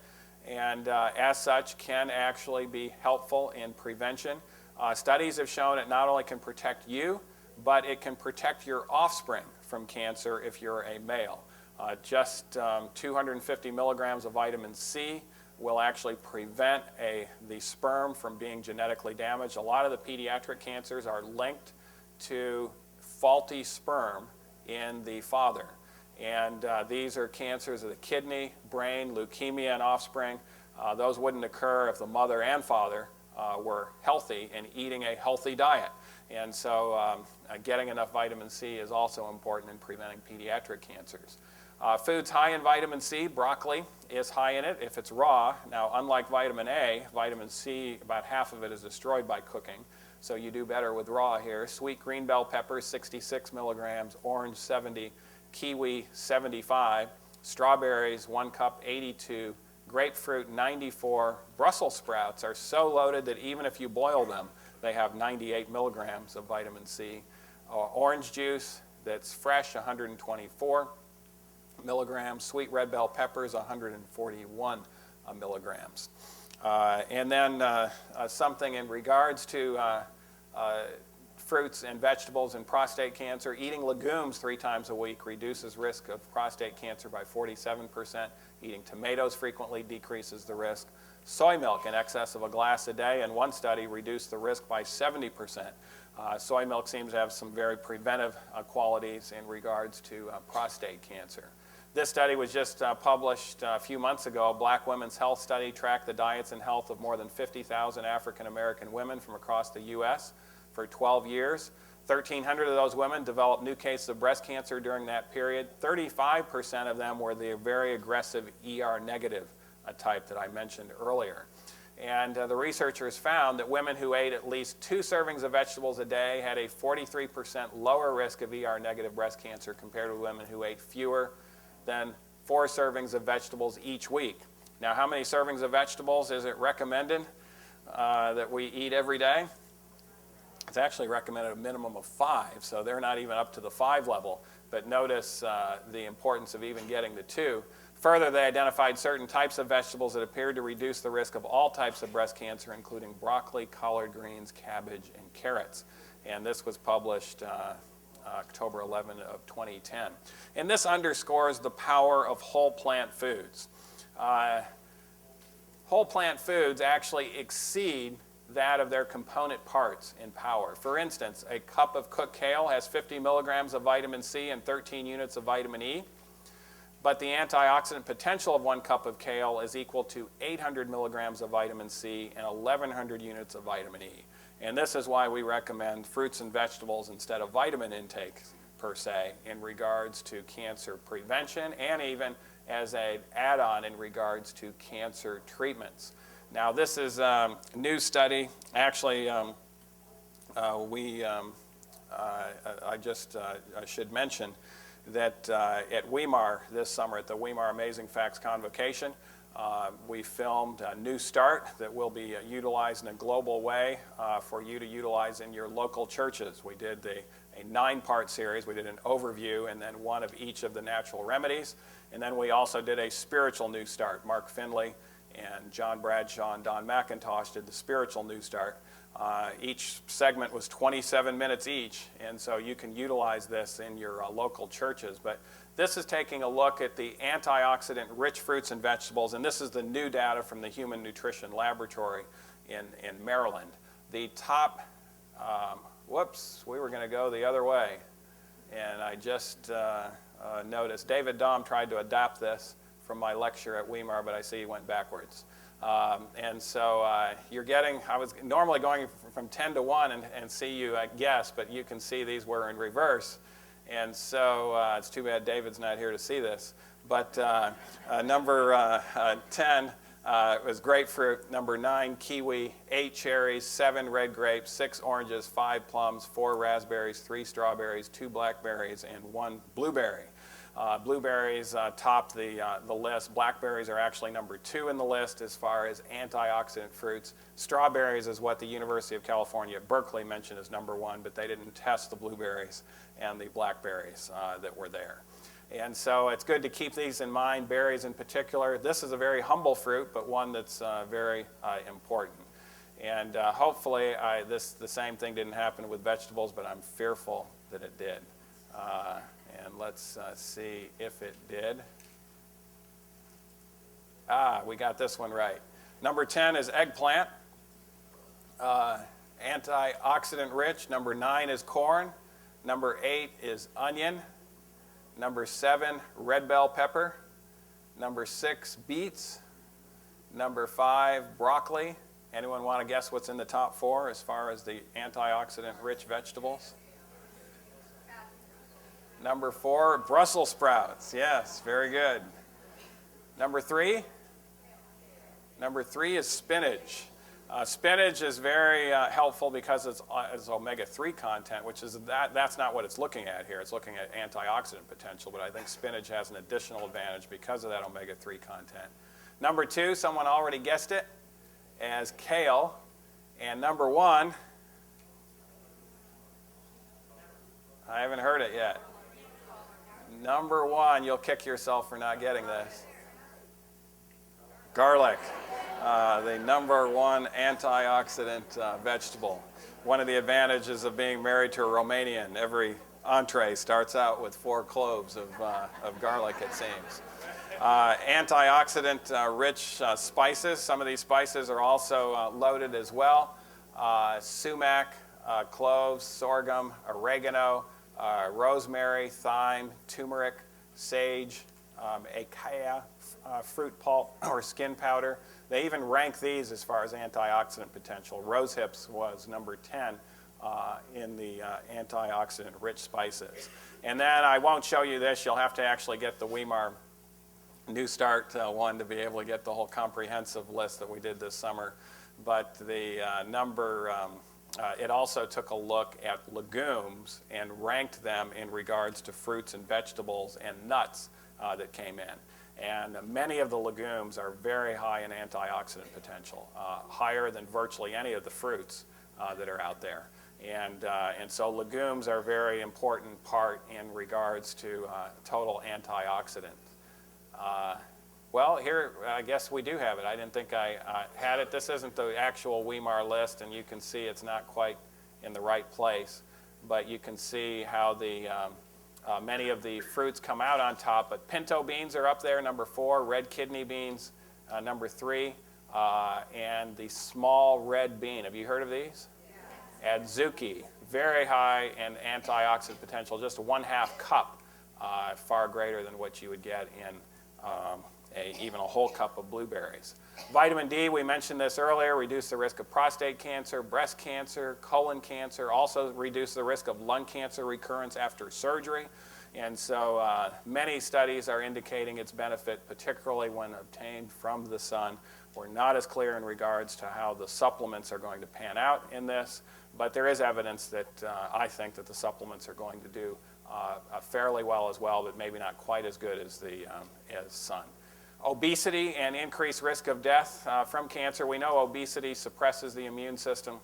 and as such can actually be helpful in prevention. Studies have shown it not only can protect you, but it can protect your offspring from cancer if you're a male. Just 250 milligrams of vitamin C will actually prevent the sperm from being genetically damaged. A lot of the pediatric cancers are linked to faulty sperm in the father. And these are cancers of the kidney, brain, leukemia, and offspring. Those wouldn't occur if the mother and father were healthy and eating a healthy diet. And so getting enough vitamin C is also important in preventing pediatric cancers. Foods high in vitamin C, broccoli is high in it if it's raw. Now, unlike vitamin A, vitamin C, about half of it is destroyed by cooking, so you do better with raw here. Sweet green bell peppers, 66 milligrams, orange 70, kiwi 75, strawberries 1 cup, 82, grapefruit 94. Brussels sprouts are so loaded that even if you boil them, they have 98 milligrams of vitamin C. Orange juice that's fresh, 124 milligrams. Sweet red bell peppers, 141 milligrams. And then something in regards to fruits and vegetables and prostate cancer. Eating legumes 3 times a week reduces risk of prostate cancer by 47%. Eating tomatoes frequently decreases the risk. Soy milk in excess of a glass a day, in one study, reduced the risk by 70%. Soy milk seems to have some very preventive qualities in regards to prostate cancer. This study was just published a few months ago. Black Women's Health Study tracked the diets and health of more than 50,000 African American women from across the U.S. for 12 years. 1,300 of those women developed new cases of breast cancer during that period. 35% of them were the very aggressive ER-negative type that I mentioned earlier. And the researchers found that women who ate at least 2 servings of vegetables a day had a 43% lower risk of ER-negative breast cancer compared to women who ate fewer than 4 servings of vegetables each week. Now, how many servings of vegetables is it recommended that we eat every day? It's actually recommended a minimum of 5, so they're not even up to the 5 level. But notice the importance of even getting to 2. Further, they identified certain types of vegetables that appeared to reduce the risk of all types of breast cancer, including broccoli, collard greens, cabbage, and carrots. And this was published October 11 of 2010. And this underscores the power of whole plant foods. Whole plant foods actually exceed that of their component parts in power. For instance, a cup of cooked kale has 50 milligrams of vitamin C and 13 units of vitamin E. but the antioxidant potential of 1 cup of kale is equal to 800 milligrams of vitamin C and 1,100 units of vitamin E. And this is why we recommend fruits and vegetables instead of vitamin intake per se in regards to cancer prevention and even as an add-on in regards to cancer treatments. Now this is a new study. Actually, I should mention that at Weimar this summer, at the Weimar Amazing Facts Convocation, we filmed a New Start that will be utilized in a global way for you to utilize in your local churches. We did a 9-part series. We did an overview and then one of each of the natural remedies. And then we also did a spiritual New Start. Mark Finley and John Bradshaw and Don McIntosh did the spiritual New Start. Each segment was 27 minutes each, and so you can utilize this in your local churches. But this is taking a look at the antioxidant-rich fruits and vegetables, and this is the new data from the Human Nutrition Laboratory in Maryland. The top, whoops, we were going to go the other way, and I just noticed David Dahm tried to adapt this from my lecture at Weimar, but I see he went backwards. And so you're getting, I was normally going from 10 to 1 and see you guess, but you can see these were in reverse. And so it's too bad David's not here to see this. But number 10 was grapefruit, number 9 kiwi, 8 cherries, 7 red grapes, 6 oranges, 5 plums, 4 raspberries, 3 strawberries, 2 blackberries, and 1 blueberry. Blueberries top the list. Blackberries are actually number 2 in the list as far as antioxidant fruits. Strawberries is what the University of California at Berkeley mentioned as number 1, but they didn't test the blueberries and the blackberries that were there. And so it's good to keep these in mind, berries in particular. This is a very humble fruit, but one that's very important. And hopefully the same thing didn't happen with vegetables, but I'm fearful that it did. And let's see if it did. We got this one right. Number 10 is eggplant, antioxidant rich. Number 9 is corn. Number 8 is onion. Number 7, red bell pepper. Number 6, beets. Number 5, broccoli. Anyone want to guess what's in the top 4 as far as the antioxidant rich vegetables? Number 4, Brussels sprouts. Yes, very good. Number 3? Number 3 is spinach. Spinach is very helpful because it's omega-3 content, which is that's not what it's looking at here. It's looking at antioxidant potential, but I think spinach has an additional advantage because of that omega-3 content. Number 2, someone already guessed it, as kale. And number 1, I haven't heard it yet. Number 1, you'll kick yourself for not getting this. Garlic, the number 1 antioxidant vegetable. One of the advantages of being married to a Romanian, every entree starts out with 4 cloves of garlic, it seems. Antioxidant-rich spices. Some of these spices are also loaded as well. Sumac, cloves, sorghum, oregano, rosemary, thyme, turmeric, sage, acacia, fruit pulp or skin powder. They even rank these as far as antioxidant potential. Rose hips was number 10 in the antioxidant-rich spices. And then I won't show you this. You'll have to actually get the Weimar New Start one to be able to get the whole comprehensive list that we did this summer. But the it also took a look at legumes and ranked them in regards to fruits and vegetables and nuts that came in. And many of the legumes are very high in antioxidant potential, higher than virtually any of the fruits that are out there. And so legumes are a very important part in regards to total antioxidant. Well, here, I guess we do have it. I didn't think I had it. This isn't the actual Weimar list, and you can see it's not quite in the right place. But you can see how the many of the fruits come out on top. But pinto beans are up there, number 4. Red kidney beans, number 3. And the small red bean. Have you heard of these? Yes. Adzuki, very high in antioxidant potential, just 1/2 cup far greater than what you would get in even a whole cup of blueberries. Vitamin D, we mentioned this earlier, reduce the risk of prostate cancer, breast cancer, colon cancer, also reduce the risk of lung cancer recurrence after surgery. And so many studies are indicating its benefit, particularly when obtained from the sun. We're not as clear in regards to how the supplements are going to pan out in this, but there is evidence that I think that the supplements are going to do fairly well as well, but maybe not quite as good as sun. Obesity and increased risk of death from cancer. We know obesity suppresses the immune system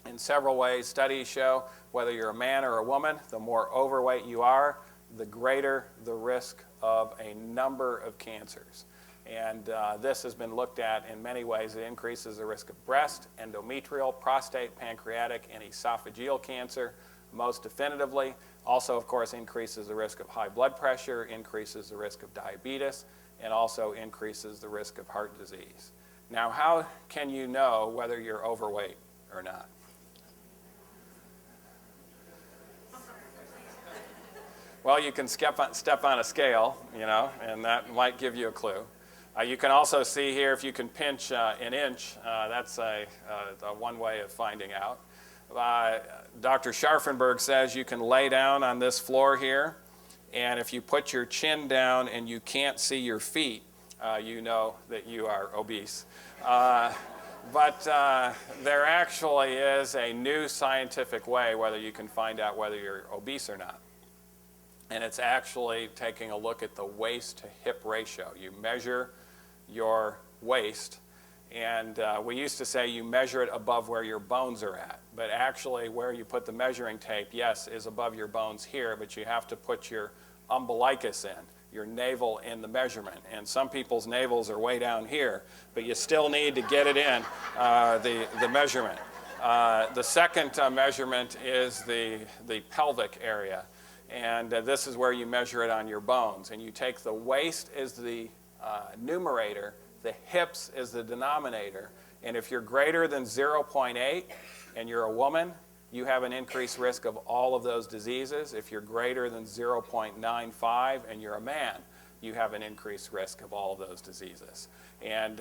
in several ways. Studies show whether you're a man or a woman, the more overweight you are, the greater the risk of a number of cancers. And this has been looked at in many ways. It increases the risk of breast, endometrial, prostate, pancreatic, and esophageal cancer most definitively. Also, of course, increases the risk of high blood pressure, increases the risk of diabetes, and also increases the risk of heart disease. Now, how can you know whether you're overweight or not? Well, you can step on a scale, and that might give you a clue. You can also see here if you can pinch an inch. That's one way of finding out. Dr. Scharfenberg says you can lay down on this floor here, and if you put your chin down and you can't see your feet, you know that you are obese. But there actually is a new scientific way whether you can find out whether you're obese or not. And it's actually taking a look at the waist to hip ratio. You measure your waist, and we used to say you measure it above where your bones are at. But actually where you put the measuring tape, yes, is above your bones here, but you have to put your umbilicus in, your navel in the measurement. And some people's navels are way down here, but you still need to get it in the measurement. The second measurement is the pelvic area. And this is where you measure it on your bones. And you take the waist as the numerator, the hips as the denominator. And if you're greater than 0.8 and you're a woman, you have an increased risk of all of those diseases. If you're greater than 0.95 and you're a man, you have an increased risk of all of those diseases. And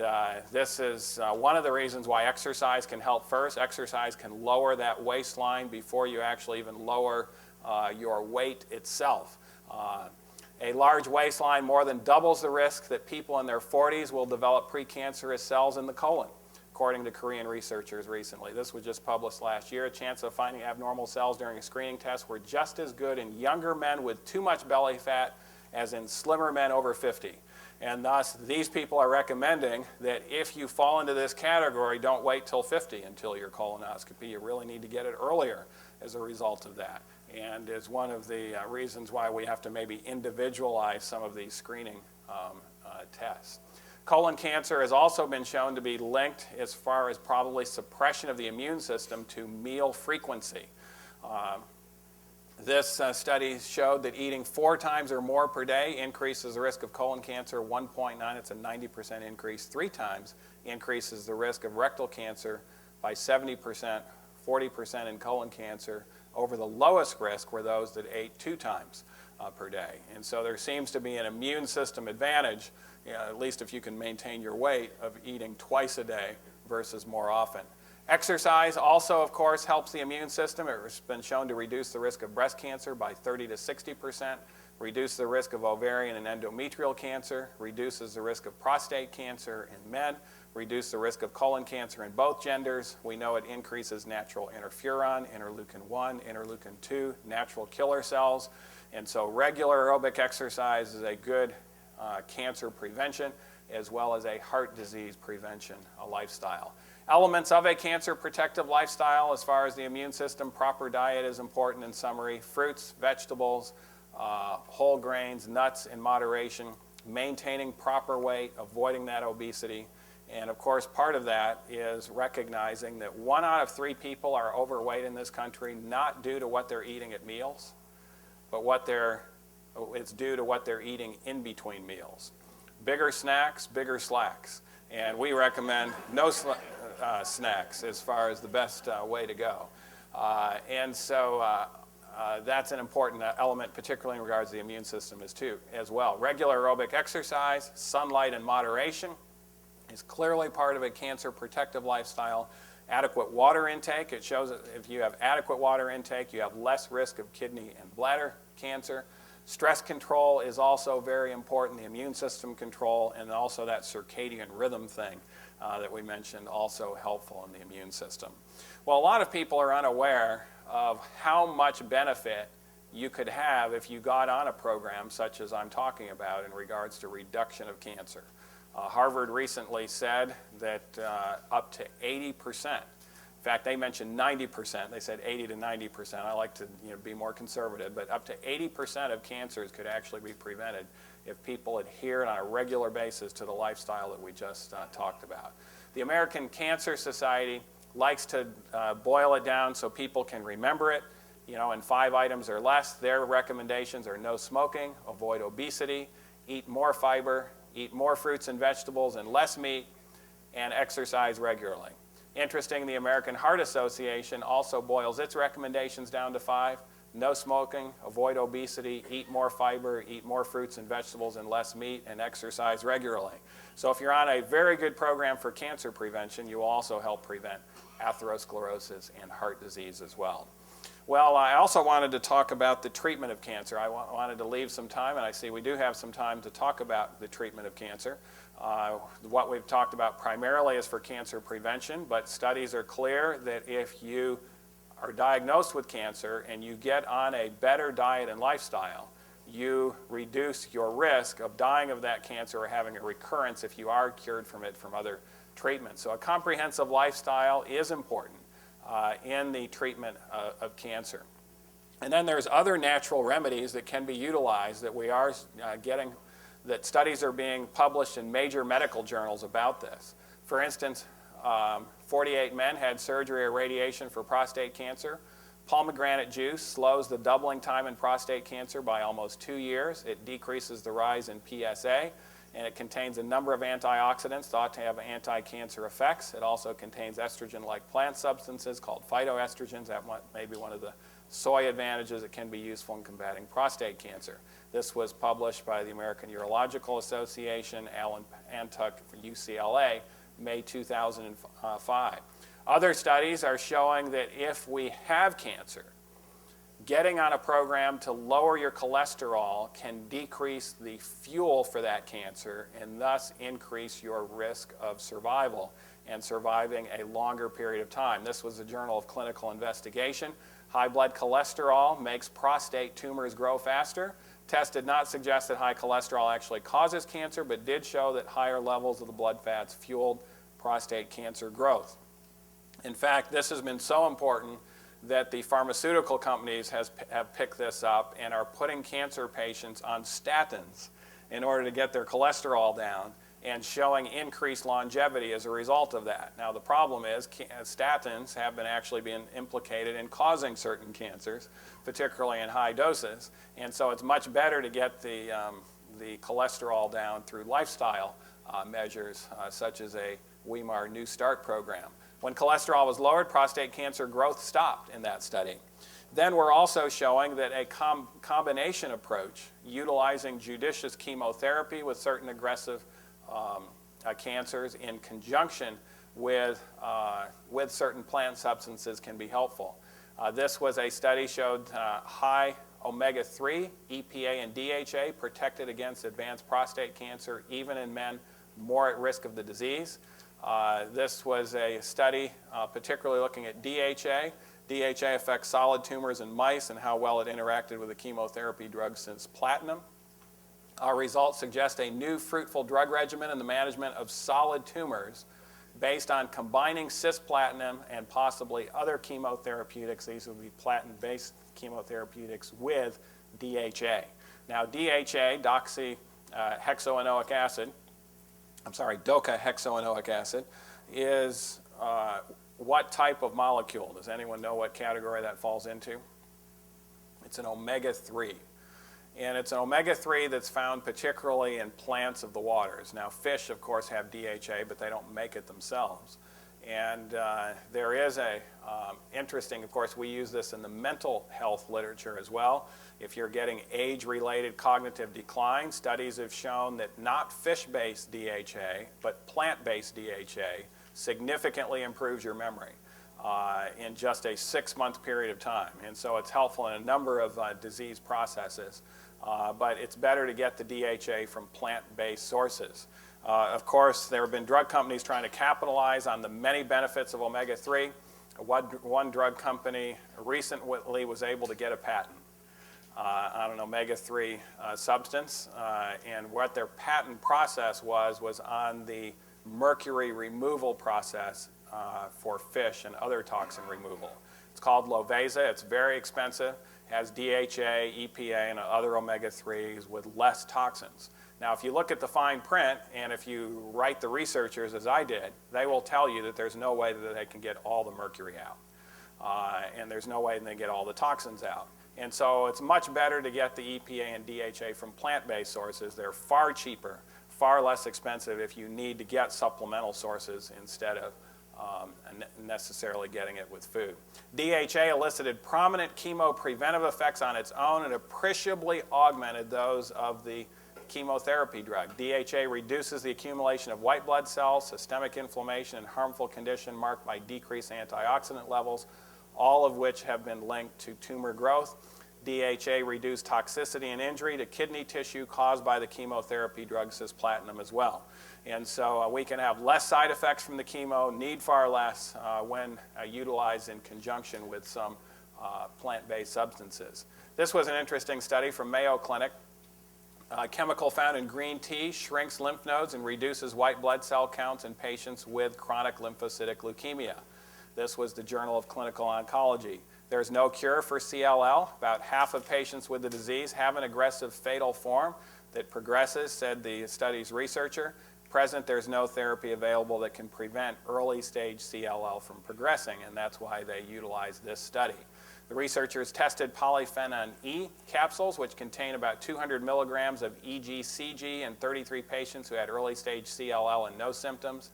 this is one of the reasons why exercise can help first. Exercise can lower that waistline before you actually even lower your weight itself. A large waistline more than doubles the risk that people in their 40s will develop precancerous cells in the colon, according to Korean researchers recently. This was just published last year. A chance of finding abnormal cells during a screening test were just as good in younger men with too much belly fat as in slimmer men over 50. And thus, these people are recommending that if you fall into this category, don't wait till 50 until your colonoscopy. You really need to get it earlier as a result of that. And is one of the reasons why we have to maybe individualize some of these screening tests. Colon cancer has also been shown to be linked as far as probably suppression of the immune system to meal frequency. This study showed that eating 4 times or more per day increases the risk of colon cancer 1.9. It's a 90% increase. 3 times increases the risk of rectal cancer by 70%, 40% in colon cancer. Over the lowest risk were those that ate 2 times per day. And so there seems to be an immune system advantage, at least if you can maintain your weight, of eating twice a day versus more often. Exercise also, of course, helps the immune system. It's been shown to reduce the risk of breast cancer by 30 to 60%, reduce the risk of ovarian and endometrial cancer, reduces the risk of prostate cancer in men, reduce the risk of colon cancer in both genders. We know it increases natural interferon, interleukin-1, interleukin-2, natural killer cells. And so regular aerobic exercise is a good cancer prevention as well as a heart disease prevention lifestyle. Elements of a cancer protective lifestyle as far as the immune system, proper diet is important in summary. Fruits, vegetables, whole grains, nuts in moderation, maintaining proper weight, avoiding that obesity. And of course, part of that is recognizing that 1 out of 3 people are overweight in this country, not due to what they're eating at meals, but it's due to what they're eating in between meals. Bigger snacks, bigger slacks. And we recommend no snacks as far as the best way to go. And so that's an important element, particularly in regards to the immune system as well. Regular aerobic exercise, sunlight in moderation is clearly part of a cancer protective lifestyle. Adequate water intake, it shows that if you have adequate water intake, you have less risk of kidney and bladder cancer. Stress control is also very important, the immune system control, and also that circadian rhythm thing that we mentioned, also helpful in the immune system. Well, a lot of people are unaware of how much benefit you could have if you got on a program such as I'm talking about in regards to reduction of cancer. Harvard recently said that up to 80%, in fact, they mentioned 90%. They said 80 to 90%. I like to be more conservative, but up to 80% of cancers could actually be prevented if people adhered on a regular basis to the lifestyle that we just talked about. The American Cancer Society likes to boil it down so people can remember it, in 5 items or less. Their recommendations are no smoking, avoid obesity, eat more fiber, eat more fruits and vegetables and less meat, and exercise regularly. Interesting, the American Heart Association also boils its recommendations down to 5. No smoking, avoid obesity, eat more fiber, eat more fruits and vegetables and less meat, and exercise regularly. So if you're on a very good program for cancer prevention, you will also help prevent atherosclerosis and heart disease as well. Well, I also wanted to talk about the treatment of cancer. I wanted to leave some time, and I see we do have some time to talk about the treatment of cancer. What we've talked about primarily is for cancer prevention, but studies are clear that if you are diagnosed with cancer and you get on a better diet and lifestyle, you reduce your risk of dying of that cancer or having a recurrence if you are cured from it from other treatments. So a comprehensive lifestyle is important in the treatment of cancer. And then there's other natural remedies that can be utilized that we are getting, that studies are being published in major medical journals about this. For instance, 48 men had surgery or radiation for prostate cancer. Pomegranate juice slows the doubling time in prostate cancer by almost 2 years. It decreases the rise in PSA, and it contains a number of antioxidants thought to have anti-cancer effects. It also contains estrogen-like plant substances called phytoestrogens. That may be one of the soy advantages that can be useful in combating prostate cancer. This was published by the American Urological Association, Alan Antuk for UCLA, May 2005. Other studies are showing that if we have cancer, getting on a program to lower your cholesterol can decrease the fuel for that cancer and thus increase your risk of survival and surviving a longer period of time. This was the Journal of Clinical Investigation. High blood cholesterol makes prostate tumors grow faster. Tests did not suggest that high cholesterol actually causes cancer, but did show that higher levels of the blood fats fueled prostate cancer growth. In fact, this has been so important that the pharmaceutical companies have picked this up and are putting cancer patients on statins in order to get their cholesterol down and showing increased longevity as a result of that. Now, the problem is statins have been actually being implicated in causing certain cancers, particularly in high doses, and so it's much better to get the cholesterol down through lifestyle measures such as a Weimar New Start program. When cholesterol was lowered, prostate cancer growth stopped in that study. Then we're also showing that a combination approach, utilizing judicious chemotherapy with certain aggressive cancers in conjunction with certain plant substances can be helpful. This was a study showed high omega-3, EPA, and DHA protected against advanced prostate cancer, even in men more at risk of the disease. This was a study particularly looking at DHA. DHA affects solid tumors in mice and how well it interacted with the chemotherapy drug cisplatin. Our results suggest a new fruitful drug regimen in the management of solid tumors based on combining cisplatin and possibly other chemotherapeutics. These would be platinum-based chemotherapeutics with DHA. Now, DHA, docosahexaenoic acid, docahexaenoic acid, is what type of molecule? Does anyone know what category that falls into? It's an omega-3. And it's an omega-3 that's found particularly in plants of the waters. Now, fish, of course, have DHA, but they don't make it themselves. And there is a interesting, of course, we use this in the mental health literature as well. If you're getting age-related cognitive decline, studies have shown that not fish-based DHA, but plant-based DHA significantly improves your memory in just a 6-month period of time. And so it's helpful in a number of disease processes. But it's better to get the DHA from plant-based sources. Of course, there have been drug companies trying to capitalize on the many benefits of omega-3. One drug company recently was able to get a patent on an omega-3 substance, and what their patent process was on the mercury removal process for fish and other toxin removal. It's called Lovesa. It's very expensive. It has DHA, EPA, and other omega-3s with less toxins. Now, if you look at the fine print, and if you write the researchers, as I did, they will tell you that there's no way that they can get all the mercury out. And there's no way they get all the toxins out. And so it's much better to get the EPA and DHA from plant-based sources. They're far cheaper, far less expensive if you need to get supplemental sources instead of necessarily getting it with food. DHA elicited prominent chemopreventive effects on its own and appreciably augmented those of the chemotherapy drug. DHA reduces the accumulation of white blood cells, systemic inflammation, and harmful condition marked by decreased antioxidant levels, all of which have been linked to tumor growth. DHA reduced toxicity and injury to kidney tissue caused by the chemotherapy drug cisplatin as well. And so we can have less side effects from the chemo, need far less when utilized in conjunction with some plant-based substances. This was an interesting study from Mayo Clinic. Chemical found in green tea shrinks lymph nodes and reduces white blood cell counts in patients with chronic lymphocytic leukemia. This was the Journal of Clinical Oncology. There's no cure for CLL. About half of patients with the disease have an aggressive fatal form that progresses, said the study's researcher. Present, there's no therapy available that can prevent early stage CLL from progressing, and that's why they utilized this study. The researchers tested polyphenol E capsules, which contain about 200 milligrams of EGCG in 33 patients who had early stage CLL and no symptoms.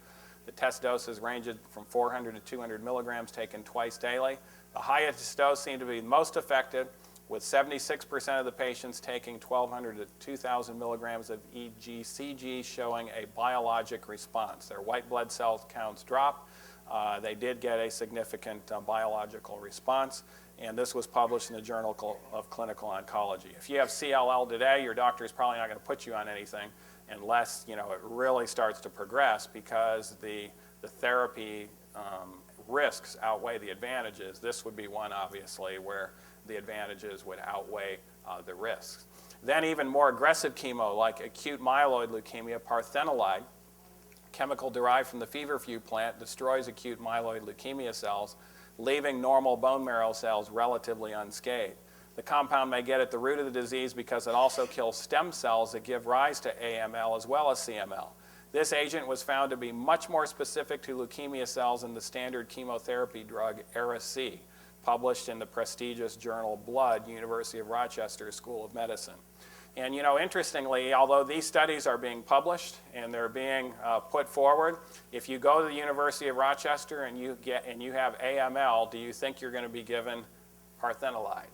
The test doses ranged from 400 to 200 milligrams taken twice daily. The highest dose seemed to be most effective, with 76% of the patients taking 1,200 to 2,000 milligrams of EGCG showing a biologic response. Their white blood cell counts dropped. They did get a significant biological response, and this was published in the Journal of Clinical Oncology. If you have CLL today, your doctor is probably not going to put you on anything unless it really starts to progress, because the therapy risks outweigh the advantages. This would be one, obviously, where the advantages would outweigh the risks. Then even more aggressive chemo, like acute myeloid leukemia, parthenolide, chemical derived from the feverfew plant, destroys acute myeloid leukemia cells, leaving normal bone marrow cells relatively unscathed. The compound may get at the root of the disease because it also kills stem cells that give rise to AML as well as CML. This agent was found to be much more specific to leukemia cells than the standard chemotherapy drug Ara-C, published in the prestigious journal Blood, University of Rochester School of Medicine. And interestingly, although these studies are being published and they're being put forward, if you go to the University of Rochester and you have AML, do you think you're going to be given parthenolide?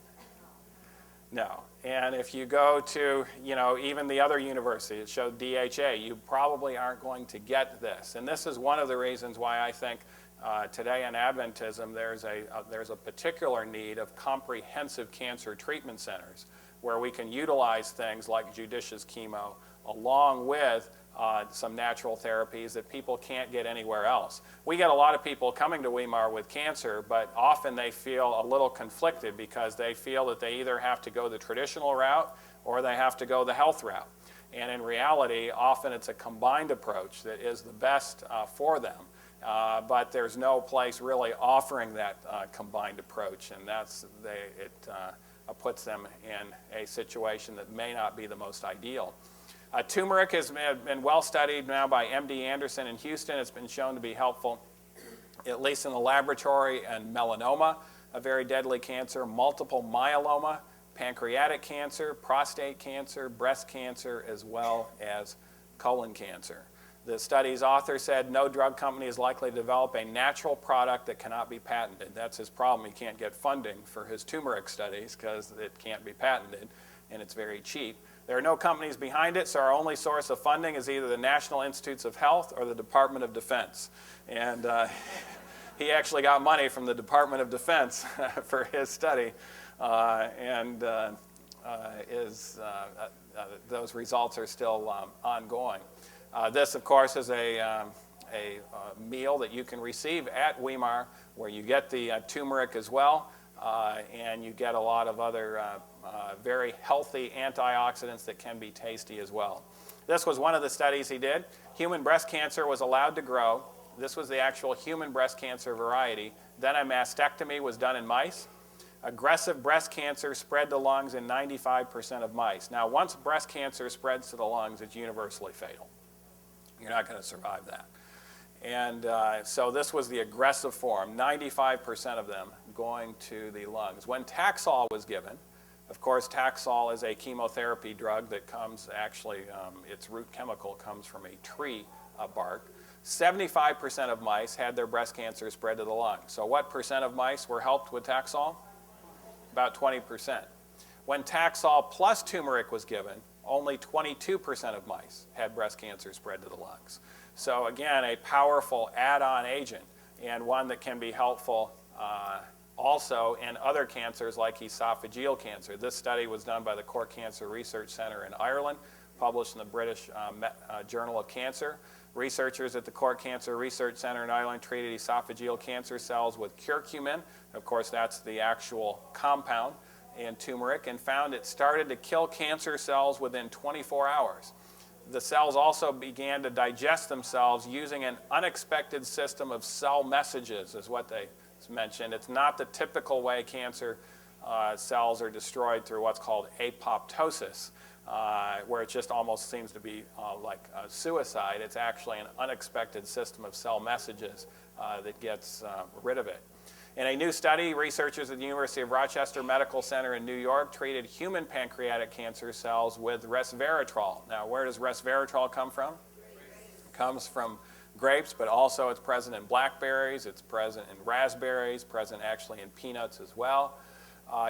No. And if you go to, even the other university that showed DHA, you probably aren't going to get this. And this is one of the reasons why I think today in Adventism there's a particular need of comprehensive cancer treatment centers where we can utilize things like judicious chemo along with some natural therapies that people can't get anywhere else. We get a lot of people coming to Weimar with cancer, but often they feel a little conflicted because they feel that they either have to go the traditional route or they have to go the health route. And in reality, often it's a combined approach that is the best for them. But there's no place really offering that combined approach, and it puts them in a situation that may not be the most ideal. Turmeric has been well studied now by MD Anderson in Houston. It's been shown to be helpful, at least in the laboratory, and melanoma, a very deadly cancer, multiple myeloma, pancreatic cancer, prostate cancer, breast cancer, as well as colon cancer. The study's author said no drug company is likely to develop a natural product that cannot be patented. That's his problem. He can't get funding for his turmeric studies because it can't be patented, and it's very cheap. There are no companies behind it, so our only source of funding is either the National Institutes of Health or the Department of Defense. And he actually got money from the Department of Defense for his study, those results are still ongoing. This, of course, is a meal that you can receive at Weimar, where you get the turmeric as well, and you get a lot of other very healthy antioxidants that can be tasty as well. This was one of the studies he did. Human breast cancer was allowed to grow. This was the actual human breast cancer variety. Then a mastectomy was done in mice. Aggressive breast cancer spread to lungs in 95% of mice. Now, once breast cancer spreads to the lungs, it's universally fatal. You're not going to survive that. And so this was the aggressive form, 95% of them going to the lungs. When Taxol was given, of course, Taxol is a chemotherapy drug that comes, actually, its root chemical comes from a tree bark. 75% of mice had their breast cancer spread to the lungs. So what percent of mice were helped with Taxol? About 20%. When Taxol plus turmeric was given, only 22% of mice had breast cancer spread to the lungs. So again, a powerful add-on agent, and one that can be helpful also in other cancers like esophageal cancer. This study was done by the Cork Cancer Research Centre in Ireland, published in the British Journal of Cancer. Researchers at the Cork Cancer Research Centre in Ireland treated esophageal cancer cells with curcumin. Of course, that's the actual compound in turmeric, and found it started to kill cancer cells within 24 hours. The cells also began to digest themselves using an unexpected system of cell messages, is what they mentioned. It's not the typical way cancer cells are destroyed through what's called apoptosis, where it just almost seems to be like suicide. It's actually an unexpected system of cell messages that gets rid of it. In a new study, researchers at the University of Rochester Medical Center in New York treated human pancreatic cancer cells with resveratrol. Now, where does resveratrol come from? It comes from grapes, but also it's present in blackberries, it's present in raspberries, present actually in peanuts as well,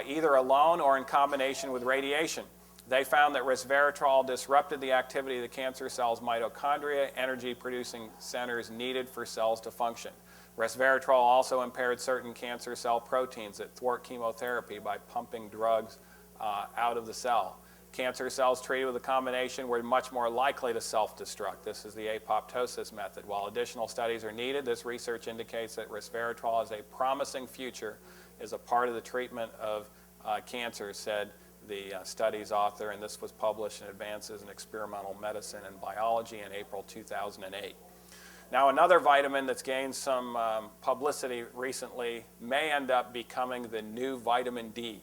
either alone or in combination with radiation. They found that resveratrol disrupted the activity of the cancer cell's mitochondria, energy-producing centers needed for cells to function. Resveratrol also impaired certain cancer cell proteins that thwart chemotherapy by pumping drugs out of the cell. Cancer cells treated with a combination were much more likely to self-destruct. This is the apoptosis method. While additional studies are needed, this research indicates that resveratrol has a promising future as a part of the treatment of cancer, said the study's author, and this was published in Advances in Experimental Medicine and Biology in April 2008. Now, another vitamin that's gained some publicity recently may end up becoming the new vitamin D.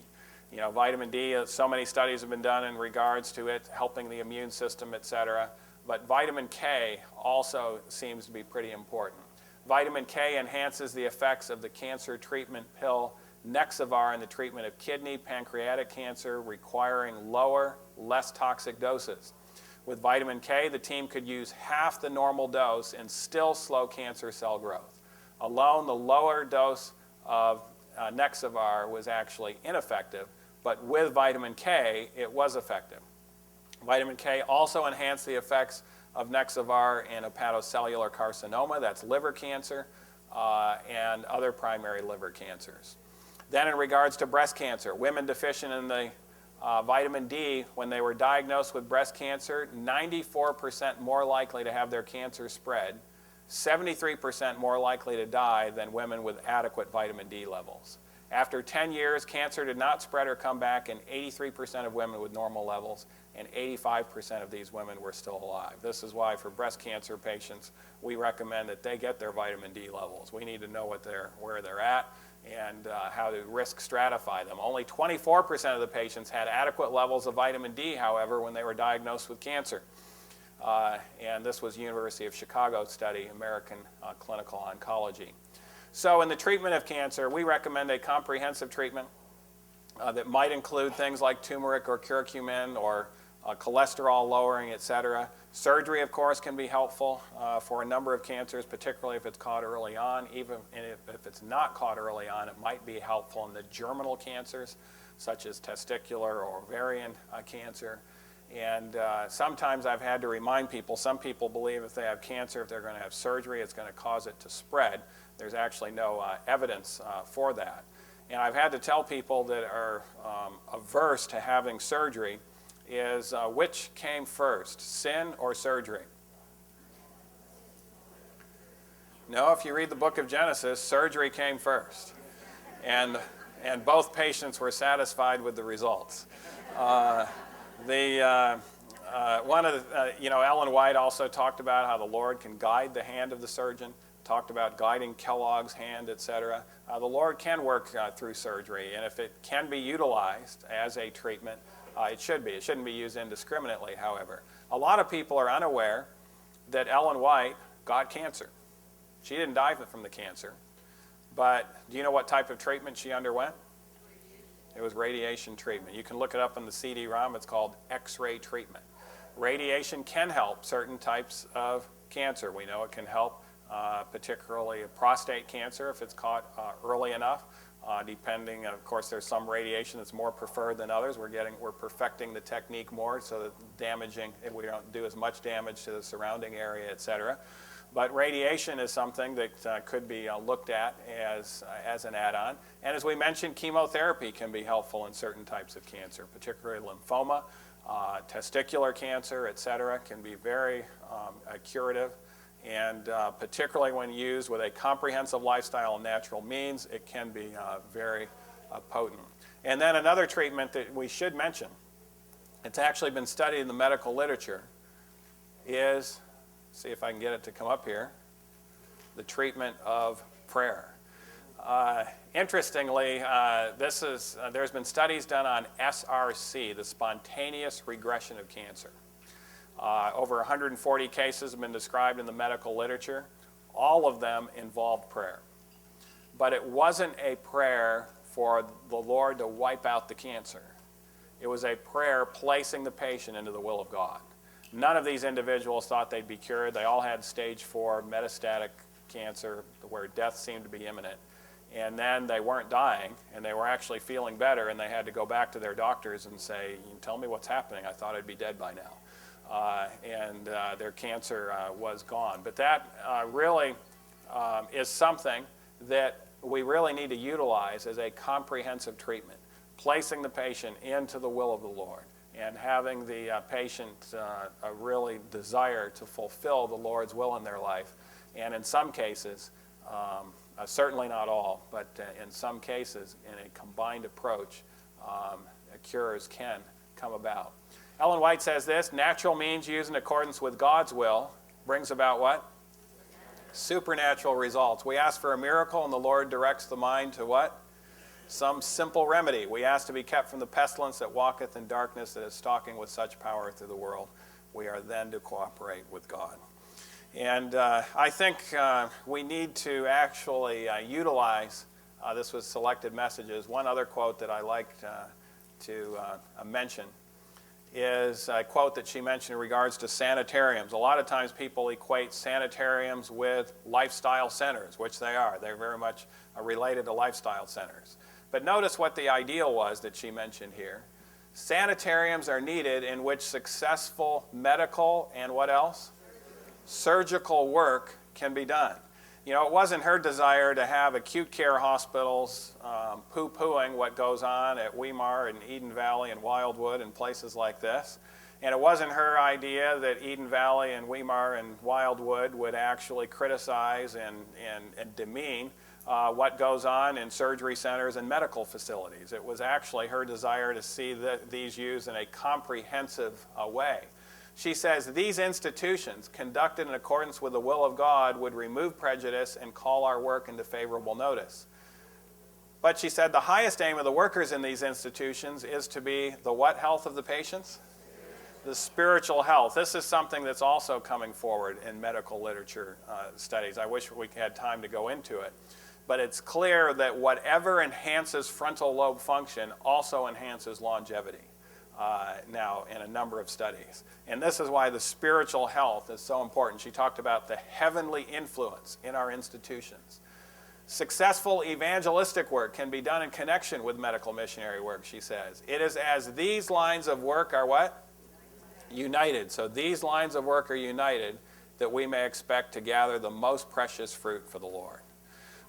You know, vitamin D, so many studies have been done in regards to it helping the immune system, et cetera. But vitamin K also seems to be pretty important. Vitamin K enhances the effects of the cancer treatment pill Nexavar in the treatment of kidney, pancreatic cancer, requiring lower, less toxic doses. With vitamin K, the team could use half the normal dose and still slow cancer cell growth. Alone, the lower dose of Nexavar was actually ineffective, but with vitamin K, it was effective. Vitamin K also enhanced the effects of Nexavar in hepatocellular carcinoma, that's liver cancer, and other primary liver cancers. Then in regards to breast cancer, women deficient in the vitamin D, when they were diagnosed with breast cancer, 94% more likely to have their cancer spread, 73% more likely to die than women with adequate vitamin D levels. After 10 years, cancer did not spread or come back in 83% of women with normal levels, and 85% of these women were still alive. This is why for breast cancer patients, we recommend that they get their vitamin D levels. We need to know where they're at and how to risk stratify them. Only 24% of the patients had adequate levels of vitamin D, however, when they were diagnosed with cancer. And this was University of Chicago study, American Clinical Oncology. So in the treatment of cancer, we recommend a comprehensive treatment that might include things like turmeric or curcumin or cholesterol lowering, etc. Surgery, of course, can be helpful for a number of cancers, particularly if it's caught early on. Even if it's not caught early on, it might be helpful in the germinal cancers, such as testicular or ovarian cancer. And sometimes I've had to remind people, some people believe if they have cancer, if they're going to have surgery, it's going to cause it to spread. There's actually no evidence for that. And I've had to tell people that are averse to having surgery is which came first, sin or surgery? No, if you read the book of Genesis, surgery came first. And both patients were satisfied with the results. Ellen White also talked about how the Lord can guide the hand of the surgeon, talked about guiding Kellogg's hand, etc. The Lord can work through surgery, and if it can be utilized as a treatment, it should be. It shouldn't be used indiscriminately, however. A lot of people are unaware that Ellen White got cancer. She didn't die from the cancer, but do you know what type of treatment she underwent? It was radiation treatment. You can look it up on the CD-ROM. It's called X-ray treatment. Radiation can help certain types of cancer. We know it can help particularly prostate cancer if it's caught early enough. Depending, of course, there's some radiation that's more preferred than others. We're perfecting the technique more so that we don't do as much damage to the surrounding area, etc. But radiation is something that could be looked at as an add-on. And as we mentioned, chemotherapy can be helpful in certain types of cancer, particularly lymphoma, testicular cancer, etc. Can be very curative. And particularly when used with a comprehensive lifestyle and natural means, it can be very potent. And then another treatment that we should mention, it's actually been studied in the medical literature, is, see if I can get it to come up here, the treatment of prayer. Interestingly, there's been studies done on SRC, the spontaneous regression of cancer. Over 140 cases have been described in the medical literature. All of them involved prayer. But it wasn't a prayer for the Lord to wipe out the cancer. It was a prayer placing the patient into the will of God. None of these individuals thought they'd be cured. They all had stage 4 metastatic cancer where death seemed to be imminent. And then they weren't dying, and they were actually feeling better, and they had to go back to their doctors and say, tell me what's happening. I thought I'd be dead by now. Their cancer was gone. But that really is something that we really need to utilize as a comprehensive treatment, placing the patient into the will of the Lord and having the patient a really desire to fulfill the Lord's will in their life. And in some cases, certainly not all, but in some cases, in a combined approach, cures can come about. Ellen White says this: natural means used in accordance with God's will brings about what? Supernatural results. We ask for a miracle, and the Lord directs the mind to what? Some simple remedy. We ask to be kept from the pestilence that walketh in darkness, that is stalking with such power through the world. We are then to cooperate with God. And I think we need to actually utilize, this was selected messages. One other quote that I liked to mention is a quote that she mentioned in regards to sanitariums. A lot of times people equate sanitariums with lifestyle centers, which they are. They're very much related to lifestyle centers. But notice what the ideal was that she mentioned here. Sanitariums are needed in which successful medical and what else? Surgical work can be done. You know, it wasn't her desire to have acute care hospitals poo-pooing what goes on at Weimar and Eden Valley and Wildwood and places like this. And it wasn't her idea that Eden Valley and Weimar and Wildwood would actually criticize and demean what goes on in surgery centers and medical facilities. It was actually her desire to see these used in a comprehensive way. She says, these institutions, conducted in accordance with the will of God, would remove prejudice and call our work into favorable notice. But she said, the highest aim of the workers in these institutions is to be the what health of the patients? The spiritual health. This is something that's also coming forward in medical literature studies. I wish we had time to go into it. But it's clear that whatever enhances frontal lobe function also enhances longevity. now in a number of studies. And this is why the spiritual health is so important. She talked about the heavenly influence in our institutions. Successful evangelistic work can be done in connection with medical missionary work, she says. It is as these lines of work are what? United. So these lines of work are united that we may expect to gather the most precious fruit for the Lord.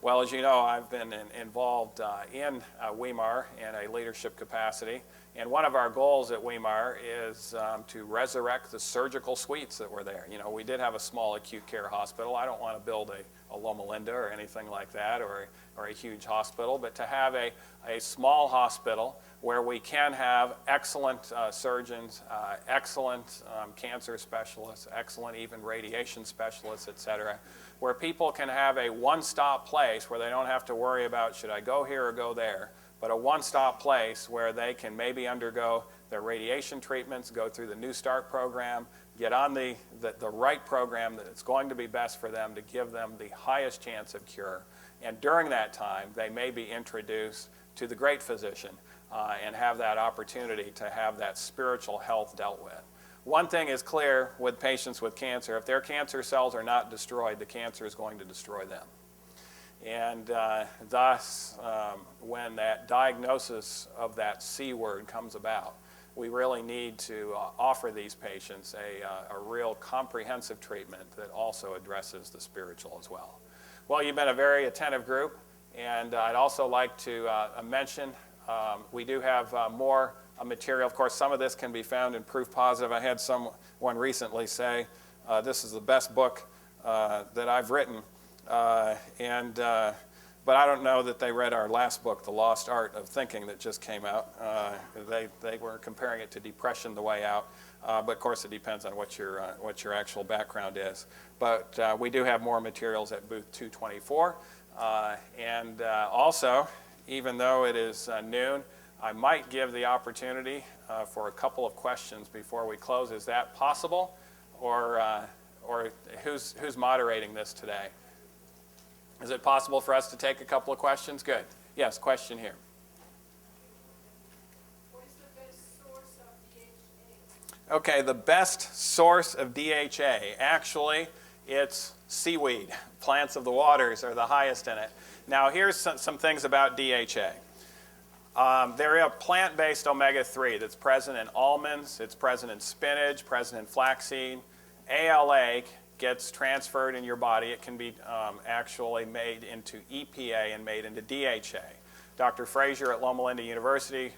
Well, as you know, I've been involved in Weimar in a leadership capacity. And one of our goals at Weimar is to resurrect the surgical suites that were there. You know, we did have a small acute care hospital. I don't want to build a Loma Linda or anything like that, or a huge hospital, but to have a small hospital where we can have excellent surgeons, excellent cancer specialists, excellent even radiation specialists, et cetera, where people can have a one-stop place where they don't have to worry about should I go here or go there, but a one-stop place where they can maybe undergo their radiation treatments, go through the New Start program, get on the right program that's going to be best for them to give them the highest chance of cure. And during that time, they may be introduced to the great physician and have that opportunity to have that spiritual health dealt with. One thing is clear with patients with cancer: if their cancer cells are not destroyed, the cancer is going to destroy them. And thus, when that diagnosis of that C word comes about, we really need to offer these patients a real comprehensive treatment that also addresses the spiritual as well. Well, you've been a very attentive group, and I'd also like to mention we do have more material. Of course, some of this can be found in Proof Positive. I had someone recently say, this is the best book that I've written. But I don't know that they read our last book, The Lost Art of Thinking, that just came out. They were comparing it to Depression: The Way Out. But of course, it depends on what your actual background is. But we do have more materials at booth 224. Also, even though it is noon, I might give the opportunity for a couple of questions before we close. Is that possible? Or who's moderating this today? Is it possible for us to take a couple of questions? Good. Yes, question here. What is the best source of DHA? Okay, the best source of DHA, actually, it's seaweed. Plants of the waters are the highest in it. Now, here's some things about DHA. There is a plant-based omega-3 that's present in almonds, it's present in spinach, present in flaxseed. ALA gets transferred in your body. It can be actually made into EPA and made into DHA. Dr. Frazier at Loma Linda University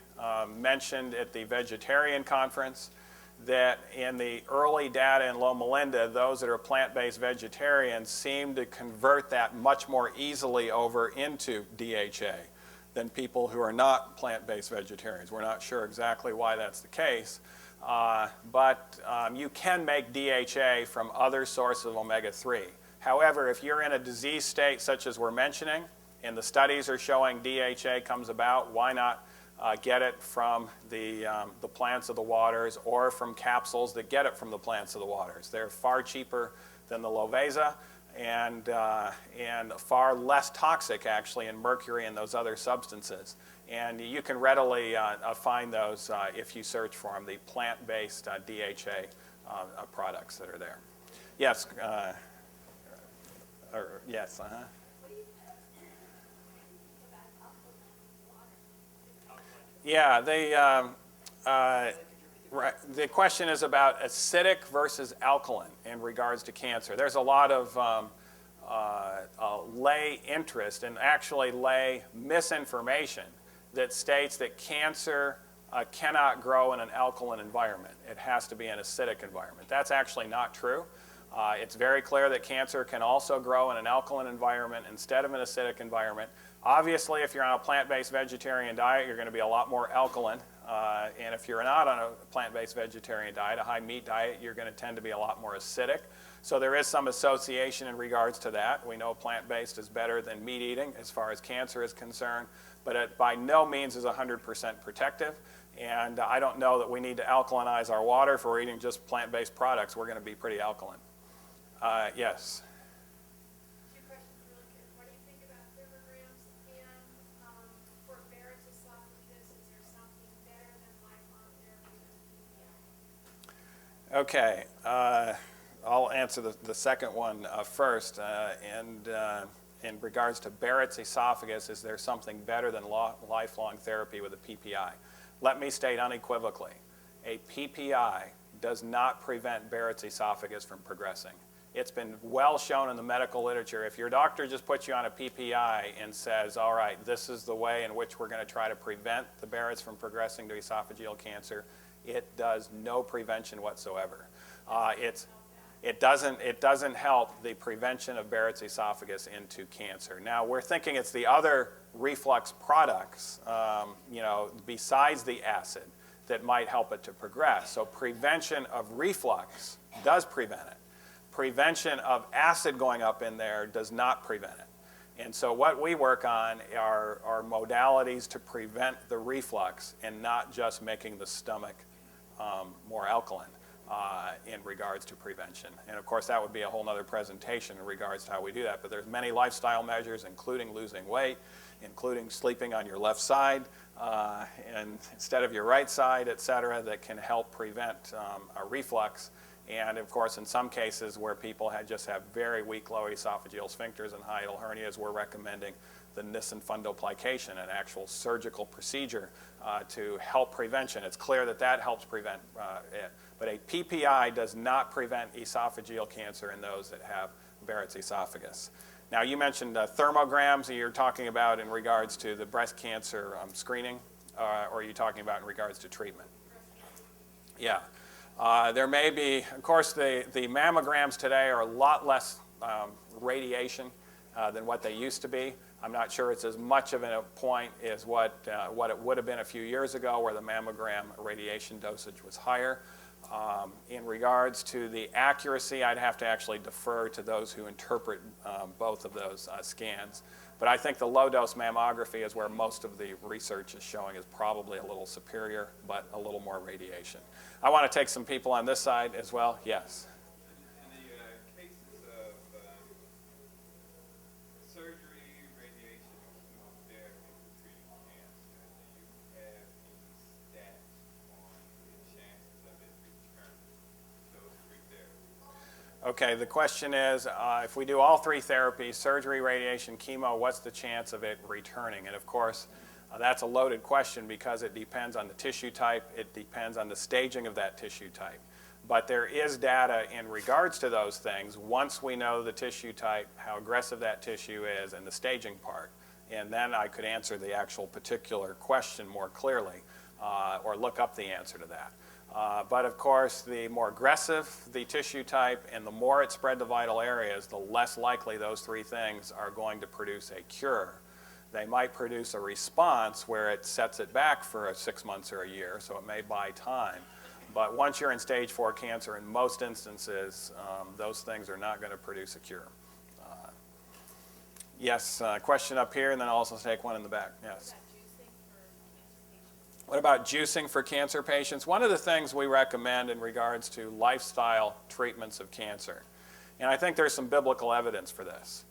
mentioned at the vegetarian conference that in the early data in Loma Linda, those that are plant-based vegetarians seem to convert that much more easily over into DHA than people who are not plant-based vegetarians. We're not sure exactly why that's the case. But you can make DHA from other sources of omega-3. However, if you're in a disease state such as we're mentioning, and the studies are showing DHA comes about, why not get it from the plants of the waters or from capsules that get it from the plants of the waters? They're far cheaper than the Lovesa and far less toxic, actually, in mercury and those other substances. And you can readily find those if you search for them, the plant-based DHA products that are there. Yes. Yes. Yeah. The question is about acidic versus alkaline in regards to cancer. There's a lot of lay interest and actually lay misinformation that states that cancer cannot grow in an alkaline environment. It has to be an acidic environment. That's actually not true. It's very clear that cancer can also grow in an alkaline environment instead of an acidic environment. Obviously, if you're on a plant-based vegetarian diet, you're going to be a lot more alkaline. And if you're not on a plant-based vegetarian diet, a high meat diet, you're going to tend to be a lot more acidic. So there is some association in regards to that. We know plant-based is better than meat eating as far as cancer is concerned, but it by no means is 100% protective. And I don't know that we need to alkalinize our water if we're eating just plant-based products. We're going to be pretty alkaline. Yes? Two questions really quick. What do you think about thermograms? And for Barrett's esophagus, is there something better than lifelong therapy Okay, I'll answer the second one first. In regards to Barrett's esophagus, is there something better than lifelong therapy with a PPI? Let me state unequivocally, a PPI does not prevent Barrett's esophagus from progressing. It's been well shown in the medical literature. If your doctor just puts you on a PPI and says, all right, this is the way in which we're going to try to prevent the Barrett's from progressing to esophageal cancer, it does no prevention whatsoever. It doesn't help the prevention of Barrett's esophagus into cancer. Now, we're thinking it's the other reflux products, besides the acid, that might help it to progress. So prevention of reflux does prevent it. Prevention of acid going up in there does not prevent it. And so what we work on are modalities to prevent the reflux and not just making the stomach more alkaline in regards to prevention. And of course, that would be a whole other presentation in regards to how we do that. But there's many lifestyle measures, including losing weight, including sleeping on your left side and instead of your right side, et cetera, that can help prevent a reflux. And of course, in some cases where people just have very weak lower esophageal sphincters and hiatal hernias, we're recommending the Nissen fundoplication, an actual surgical procedure to help prevention. It's clear that that helps prevent it. But a PPI does not prevent esophageal cancer in those that have Barrett's esophagus. Now, you mentioned thermograms. You're talking about in regards to the breast cancer screening, or are you talking about in regards to treatment? Yeah. There may be, of course, the mammograms today are a lot less radiation than what they used to be. I'm not sure it's as much of a point as what it would have been a few years ago, where the mammogram radiation dosage was higher. In regards to the accuracy, I'd have to actually defer to those who interpret both of those scans. But I think the low-dose mammography is where most of the research is showing is probably a little superior, but a little more radiation. I want to take some people on this side as well. Yes? In the cases of surgery, radiation, or chemotherapy for treating cancer, do you have any stats on the chances of it returning those three therapies? Okay, the question is, if we do all three therapies, surgery, radiation, chemo, what's the chance of it returning? And of course, that's a loaded question because it depends on the tissue type, it depends on the staging of that tissue type. But there is data in regards to those things once we know the tissue type, how aggressive that tissue is, and the staging part. And then I could answer the actual particular question more clearly, or look up the answer to that. But of course, the more aggressive the tissue type and the more it spread to vital areas, the less likely those three things are going to produce a cure. They might produce a response where it sets it back for 6 months or a year, so it may buy time. But once you're in stage 4 cancer, in most instances, those things are not going to produce a cure. Yes, question up here, and then I'll also take one in the back. Yes. What about juicing for cancer patients? One of the things we recommend in regards to lifestyle treatments of cancer, and I think there's some biblical evidence for this.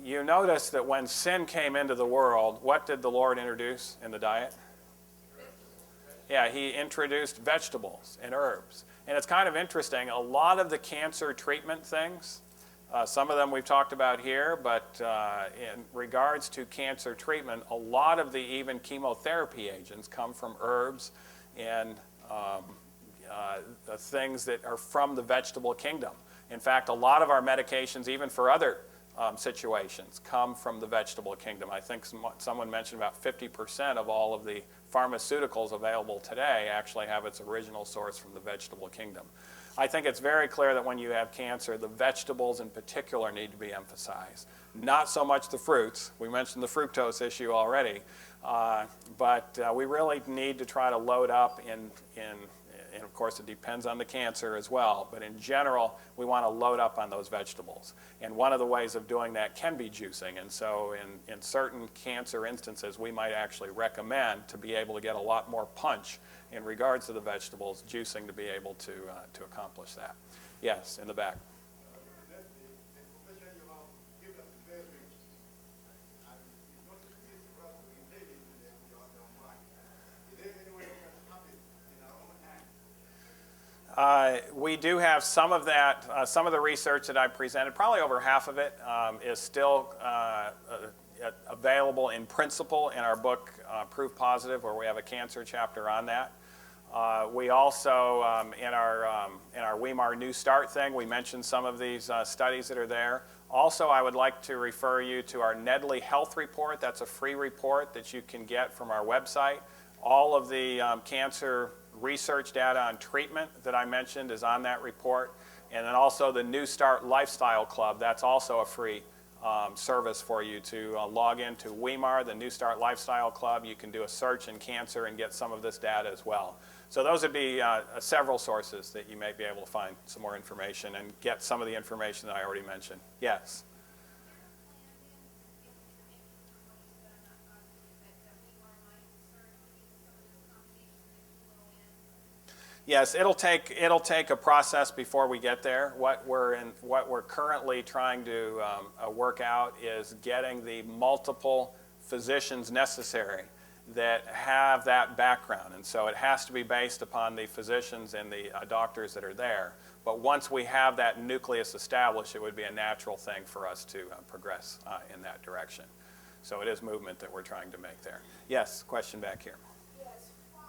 You notice that when sin came into the world, what did the Lord introduce in the diet? Yeah, he introduced vegetables and herbs. And it's kind of interesting, a lot of the cancer treatment things, some of them we've talked about here, but in regards to cancer treatment, a lot of the even chemotherapy agents come from herbs and the things that are from the vegetable kingdom. In fact, a lot of our medications, even for other situations, come from the vegetable kingdom. I think someone mentioned about 50% of all of the pharmaceuticals available today actually have its original source from the vegetable kingdom. I think it's very clear that when you have cancer, the vegetables in particular need to be emphasized. Not so much the fruits. We mentioned the fructose issue already. But we really need to try to load up and of course it depends on the cancer as well, but in general, we want to load up on those vegetables. And one of the ways of doing that can be juicing. And so in certain cancer instances, we might actually recommend, to be able to get a lot more punch in regards to the vegetables, juicing to be able to accomplish that. Yes, in the back. We do have some of that, some of the research that I presented, probably over half of it is still available in principle in our book, Proof Positive, where we have a cancer chapter on that. We also, in our Weimar New Start thing, we mentioned some of these studies that are there. Also, I would like to refer you to our Nedley Health Report. That's a free report that you can get from our website. All of the cancer research data on treatment that I mentioned is on that report. And then also the New Start Lifestyle Club, that's also a free service for you to log into Weimar, the New Start Lifestyle Club. You can do a search in cancer and get some of this data as well. So those would be several sources that you may be able to find some more information and get some of the information that I already mentioned. Yes? Yes, it'll take a process before we get there. What we're currently trying to work out is getting the multiple physicians necessary that have that background, and so it has to be based upon the physicians and the doctors that are there. But once we have that nucleus established, it would be a natural thing for us to progress in that direction. So it is movement that we're trying to make there. Yes, question back here. Yes, while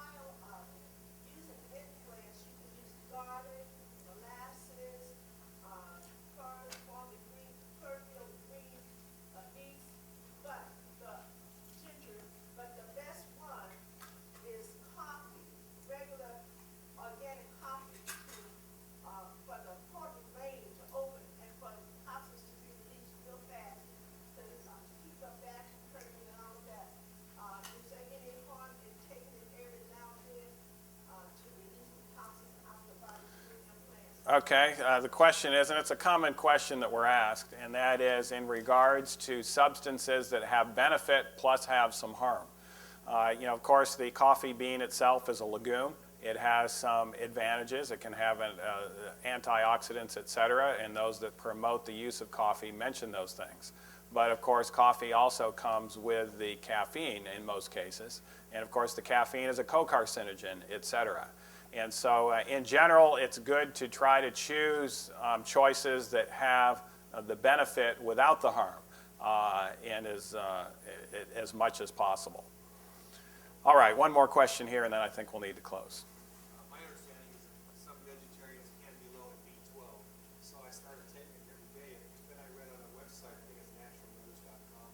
using implants, you can use garlic, molasses, chloroform green, chlorophyll green leaves, but the best one is coffee, regular organic coffee for the portal vein to open and for the toxins to be released real fast. So it's keep the back curving and all of that. Is there any harm in taking it every now and then to release the toxins out of the body through implants? Okay, the question is, and it's a common question that we're asked, and that is in regards to substances that have benefit plus have some harm. Of course, the coffee bean itself is a legume. It has some advantages. It can have antioxidants, et cetera, and those that promote the use of coffee mention those things. But of course, coffee also comes with the caffeine in most cases. And of course, the caffeine is a co-carcinogen, et cetera. And so in general, it's good to try to choose choices that have the benefit without the harm and as much as possible. All right, one more question here, and then I think we'll need to close. My understanding is that some vegetarians can be low in B12, so I started taking it every day, and then I read on a website, I think it's naturalnews.com,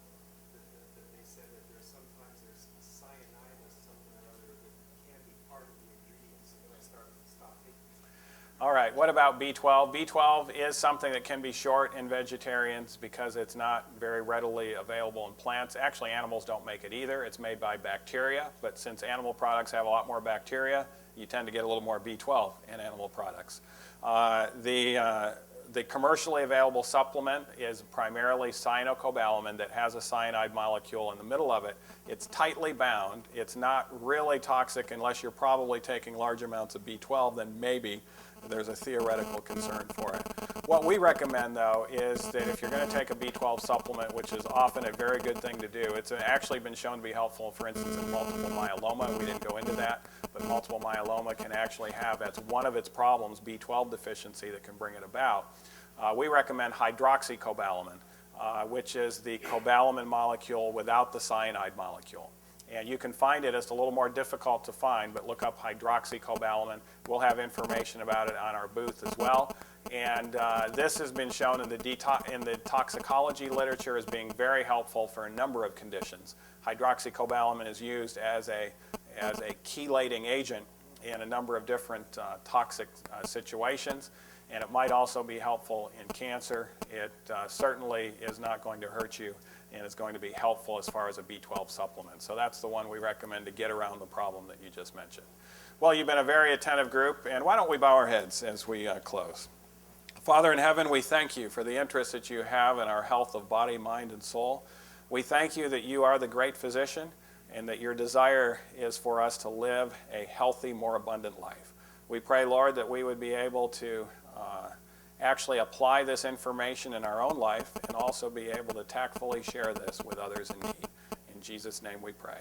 that they said that sometimes there's cyanide or something or other that can be part of the ingredients, so then I stopped taking it. All right, what about B12? B12 is something that can be short in vegetarians because it's not very readily available in plants. Actually, animals don't make it either. It's made by bacteria, but since animal products have a lot more bacteria, you tend to get a little more B12 in animal products. The commercially available supplement is primarily cyanocobalamin that has a cyanide molecule in the middle of it. It's tightly bound. It's not really toxic unless you're probably taking large amounts of B12, then maybe there's a theoretical concern for it. What we recommend, though, is that if you're going to take a B12 supplement, which is often a very good thing to do, it's actually been shown to be helpful, for instance, in multiple myeloma. We didn't go into that, but multiple myeloma can actually have, as one of its problems, B12 deficiency that can bring it about. We recommend hydroxycobalamin, which is the cobalamin molecule without the cyanide molecule. And you can find it. It's a little more difficult to find, but look up hydroxycobalamin. We'll have information about it on our booth as well. And this has been shown in the toxicology literature as being very helpful for a number of conditions. Hydroxycobalamin is used as a chelating agent in a number of different toxic situations, and it might also be helpful in cancer. It certainly is not going to hurt you, and it's going to be helpful as far as a B12 supplement. So that's the one we recommend to get around the problem that you just mentioned. Well, you've been a very attentive group, and why don't we bow our heads as we close. Father in heaven, we thank you for the interest that you have in our health of body, mind, and soul. We thank you that you are the great physician and that your desire is for us to live a healthy, more abundant life. We pray, Lord, that we would be able to actually apply this information in our own life and also be able to tactfully share this with others in need. In Jesus' name we pray.